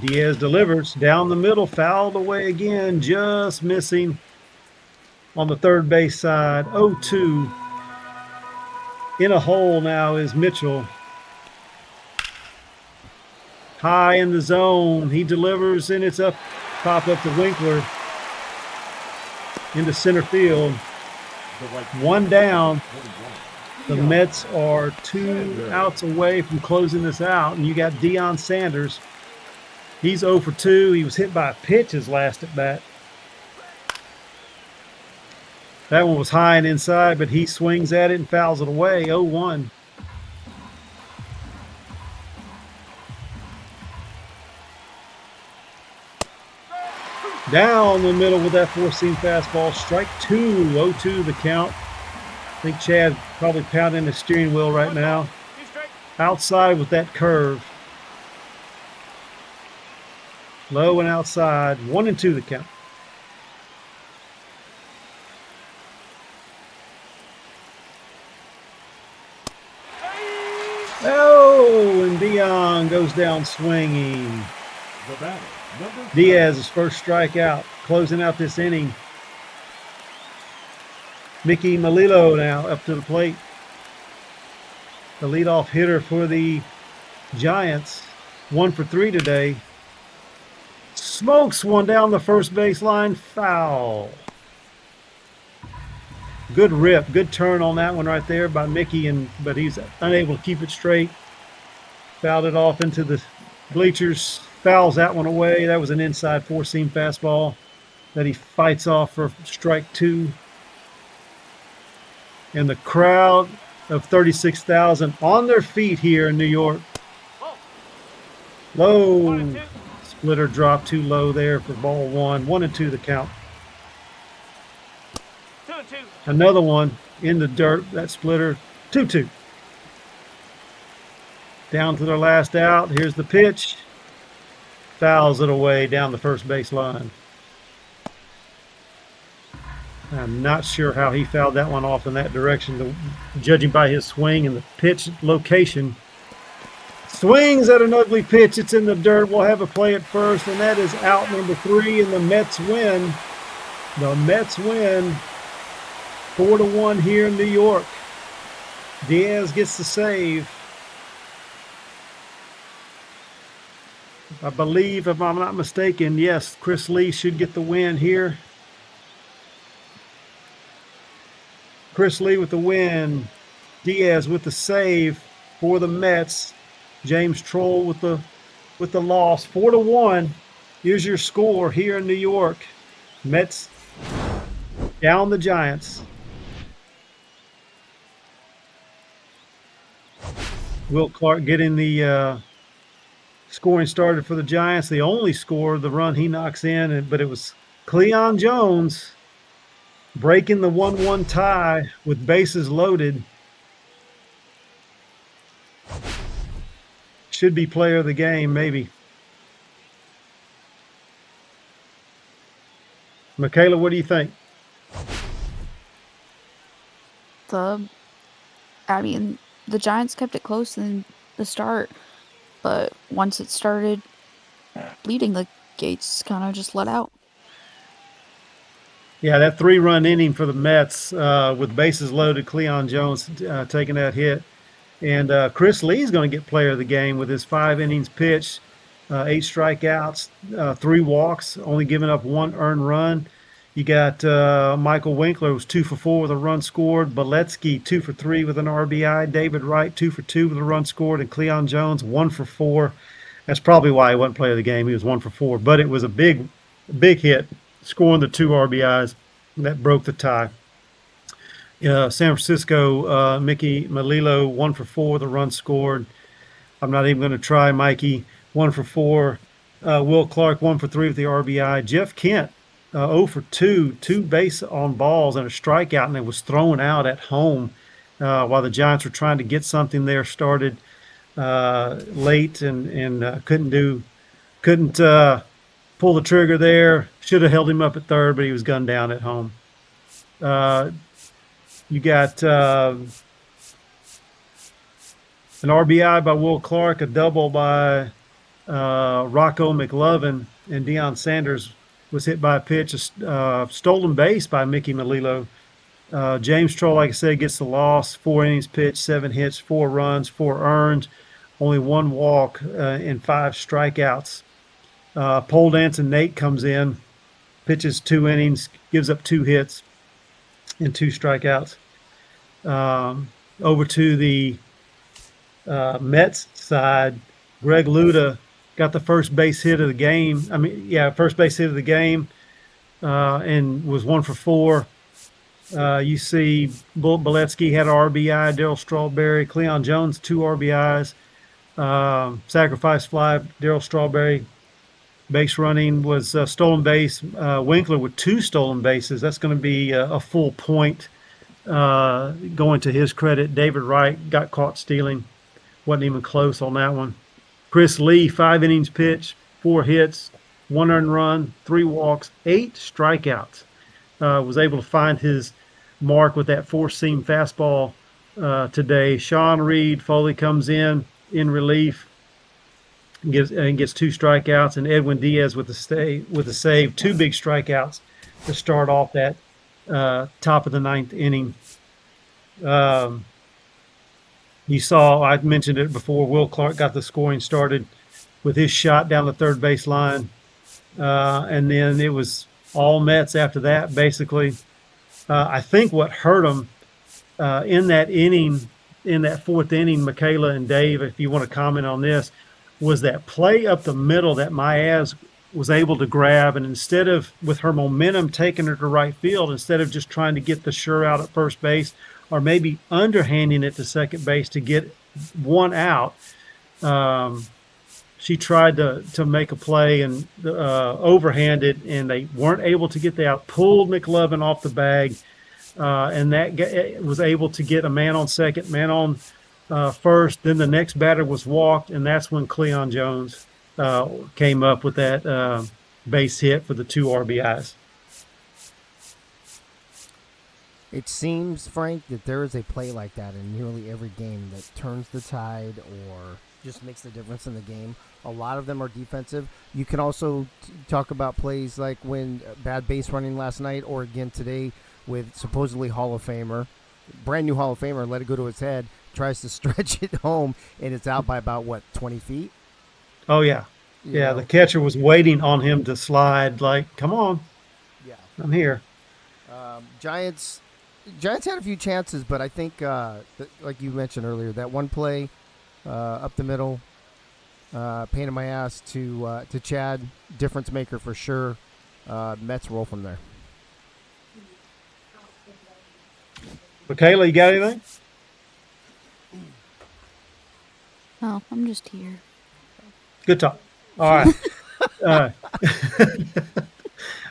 Diaz delivers down the middle, fouled away again, just missing on the third base side. 0-2. In a hole now is Mitchell. High in the zone. He delivers, and it's up, pop up to Winkler into center field. One down. The Mets are 2 outs away from closing this out, and you got Deion Sanders. He's 0 for 2. He was hit by a pitch his last at bat. That one was high and inside, but he swings at it and fouls it away. 0-1. Down the middle with that 4-seam fastball. Strike 2. 0-2 the count. I think Chad probably pounding the steering wheel right now. Outside with that curve. Low and outside. 1-2 the count. Oh, and Dion goes down swinging. The batter, number Diaz's first strikeout, closing out this inning. Mickey Melillo now up to the plate. The leadoff hitter for the Giants. 1 for 3 today. Smokes one down the first baseline. Foul. Good rip. Good turn on that one right there by Mickey, but he's unable to keep it straight. Fouled it off into the bleachers. Fouls that one away. That was an inside 4-seam fastball that he fights off for strike 2. And the crowd of 36,000 on their feet here in New York. Low. Splitter dropped too low there for ball 1. 1-2 the count. 2-2. Another one in the dirt. That splitter. 2-2. Down to their last out. Here's the pitch. Fouls it away down the first base line. I'm not sure how he fouled that one off in that direction, judging by his swing and the pitch location. Swings at an ugly pitch. It's in the dirt. We'll have a play at first, and that is out number 3, and the Mets win. The Mets win 4-1 here in New York. Diaz gets the save. I believe, if I'm not mistaken, yes, Chris Lee should get the win here. Chris Lee with the win. Diaz with the save for the Mets. James Troll with the loss. 4-1. Here's your score here in New York. Mets down the Giants. Will Clark getting the scoring started for the Giants. The only score, the run he knocks in, but it was Cleon Jones breaking the 1-1 tie with bases loaded. Should be player of the game, maybe. Michaela, what do you think? I mean, the Giants kept it close in the start, but once it started bleeding, the gates kind of just let out. Yeah, that 3-run inning for the Mets with bases loaded, Cleon Jones taking that hit. And Chris Lee's going to get player of the game with his 5 innings pitched, 8 strikeouts, 3 walks, only giving up 1 earned run. You got Michael Winkler was 2 for 4 with a run scored. Beletsky 2 for 3 with an RBI. David Wright 2 for 2 with a run scored, and Cleon Jones 1 for 4. That's probably why he wasn't player of the game. He was 1 for 4, but it was a big hit, scoring the 2 RBIs that broke the tie. San Francisco, Mickey Melillo 1 for 4 with a run scored. I'm not even going to try Mikey 1 for 4. Will Clark 1 for 3 with the RBI. Jeff Kent 0 for 2, 2 base on balls and a strikeout, and it was thrown out at home while the Giants were trying to get something there started late and couldn't pull the trigger there. Should have held him up at third, but he was gunned down at home. You got an RBI by Will Clark, a double by Rocco McLovin, and Deion Sanders was hit by a pitch, a stolen base by Mickey Melillo. James Troll, like I said, gets the loss. 4 innings pitched, 7 hits, 4 runs, 4 earned, only 1 walk, and 5 strikeouts. Pole Dancing Nate comes in, pitches 2 innings, gives up 2 hits and 2 strikeouts. Over to the Mets side, Greg Luda got the first base hit of the game. First base hit of the game, and was 1 for 4. You see Beletsky had an RBI, Darryl Strawberry, Cleon Jones 2 RBIs, sacrifice fly, Darryl Strawberry. Base running was stolen base. Winkler with 2 stolen bases. That's going to be a full point going to his credit. David Wright got caught stealing. Wasn't even close on that one. Chris Lee, 5 innings pitched, 4 hits, 1 earned run, 3 walks, 8 strikeouts. Was able to find his mark with that 4-seam fastball today. Sean Reed Foley comes in relief. Gets 2 strikeouts, and Edwin Diaz with a save, 2 big strikeouts to start off that top of the 9th inning. You saw, I mentioned it before, Will Clark got the scoring started with his shot down the third base line, and then it was all Mets after that, basically. I think what hurt them in that inning, in that 4th inning, Michaela and Dave, if you want to comment on this, was that play up the middle that Maez was able to grab, and instead of, with her momentum taking her to right field, instead of just trying to get the sure out at first base or maybe underhanding it to second base to get 1 out, she tried to make a play and overhanded, and they weren't able to get the out, pulled McLovin off the bag, and that was able to get a man on second, man on first. Then the next batter was walked, and that's when Cleon Jones came up with that base hit for the 2 RBIs. It seems, Frank, that there is a play like that in nearly every game that turns the tide or just makes the difference in the game. A lot of them are defensive. You can also talk about plays like when bad base running last night, or again today with supposedly Hall of Famer, brand new Hall of Famer, let it go to his head, tries to stretch it home, and it's out by about, 20 feet? Oh, yeah. Yeah, the catcher was waiting on him to slide, like, come on. Yeah. I'm here. Giants had a few chances, but I think, like you mentioned earlier, that one play up the middle, pain in my ass to Chad, difference maker for sure. Mets roll from there. Michaela, you got anything? Oh, I'm just here. Good talk. All right.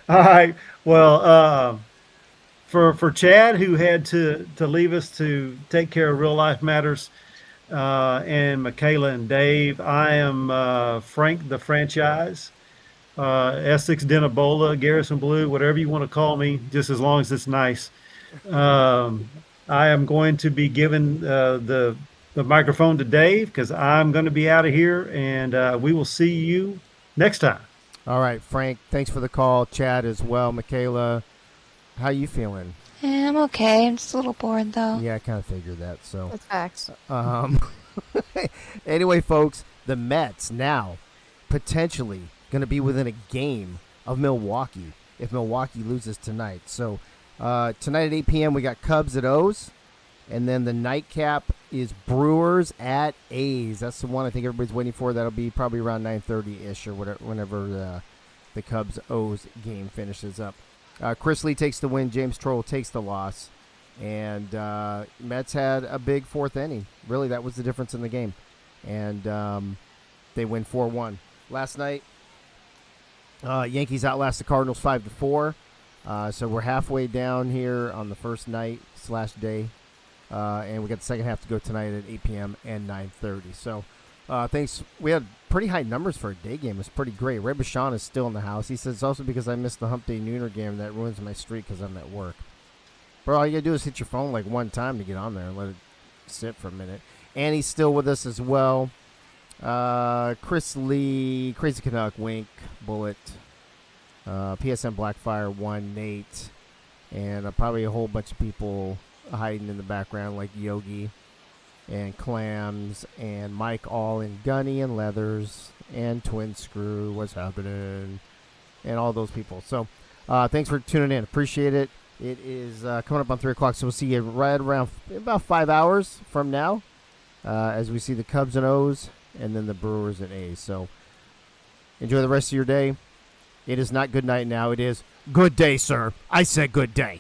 All right. Well, for Chad, who had to leave us to take care of real life matters, and Michaela and Dave, I am Frank the Franchise, Essex Dinabola, Garrison Blue, whatever you want to call me, just as long as it's nice. I am going to be given the the microphone to Dave because I'm going to be out of here, and we will see you next time. All right, Frank, thanks for the call. Chad as well. Michaela, how you feeling? Yeah, I'm okay. I'm just a little bored though. Yeah, I kind of figured that. So, That's facts. anyway, folks, the Mets now potentially going to be within a game of Milwaukee if Milwaukee loses tonight. So, tonight at 8 p.m. we got Cubs at O's, and then the nightcap is Brewers at A's. That's the one I think everybody's waiting for. That'll be probably around 9:30-ish or whatever, whenever the Cubs-O's game finishes up. Chris Lee takes the win. James Troll takes the loss. And Mets had a big fourth inning. Really, that was the difference in the game. And they win 4-1. Last night, Yankees outlast the Cardinals 5-4. So we're halfway down here on the first night/day. And we got the second half to go tonight at 8 p.m. and 9:30. So thanks. We had pretty high numbers for a day game. It was pretty great. Ray Bashan is still in the house. He says it's also because I missed the Hump Day Nooner game that ruins my streak because I'm at work. Bro, all you got to do is hit your phone like one time to get on there and let it sit for a minute. And he's still with us as well. Chris Lee, Crazy Canuck, Wink, Bullet, PSN Blackfire, 1, Nate, and probably a whole bunch of people hiding in the background like Yogi and Clams and Mike All and Gunny and Leathers and Twin Screw. What's happening? And all those people. So thanks for tuning in. Appreciate it. It is coming up on 3 o'clock, so we'll see you right around about 5 hours from now as we see the Cubs and O's and then the Brewers and A's. So enjoy the rest of your day. It is not good night now. It is good day, sir. I said good day.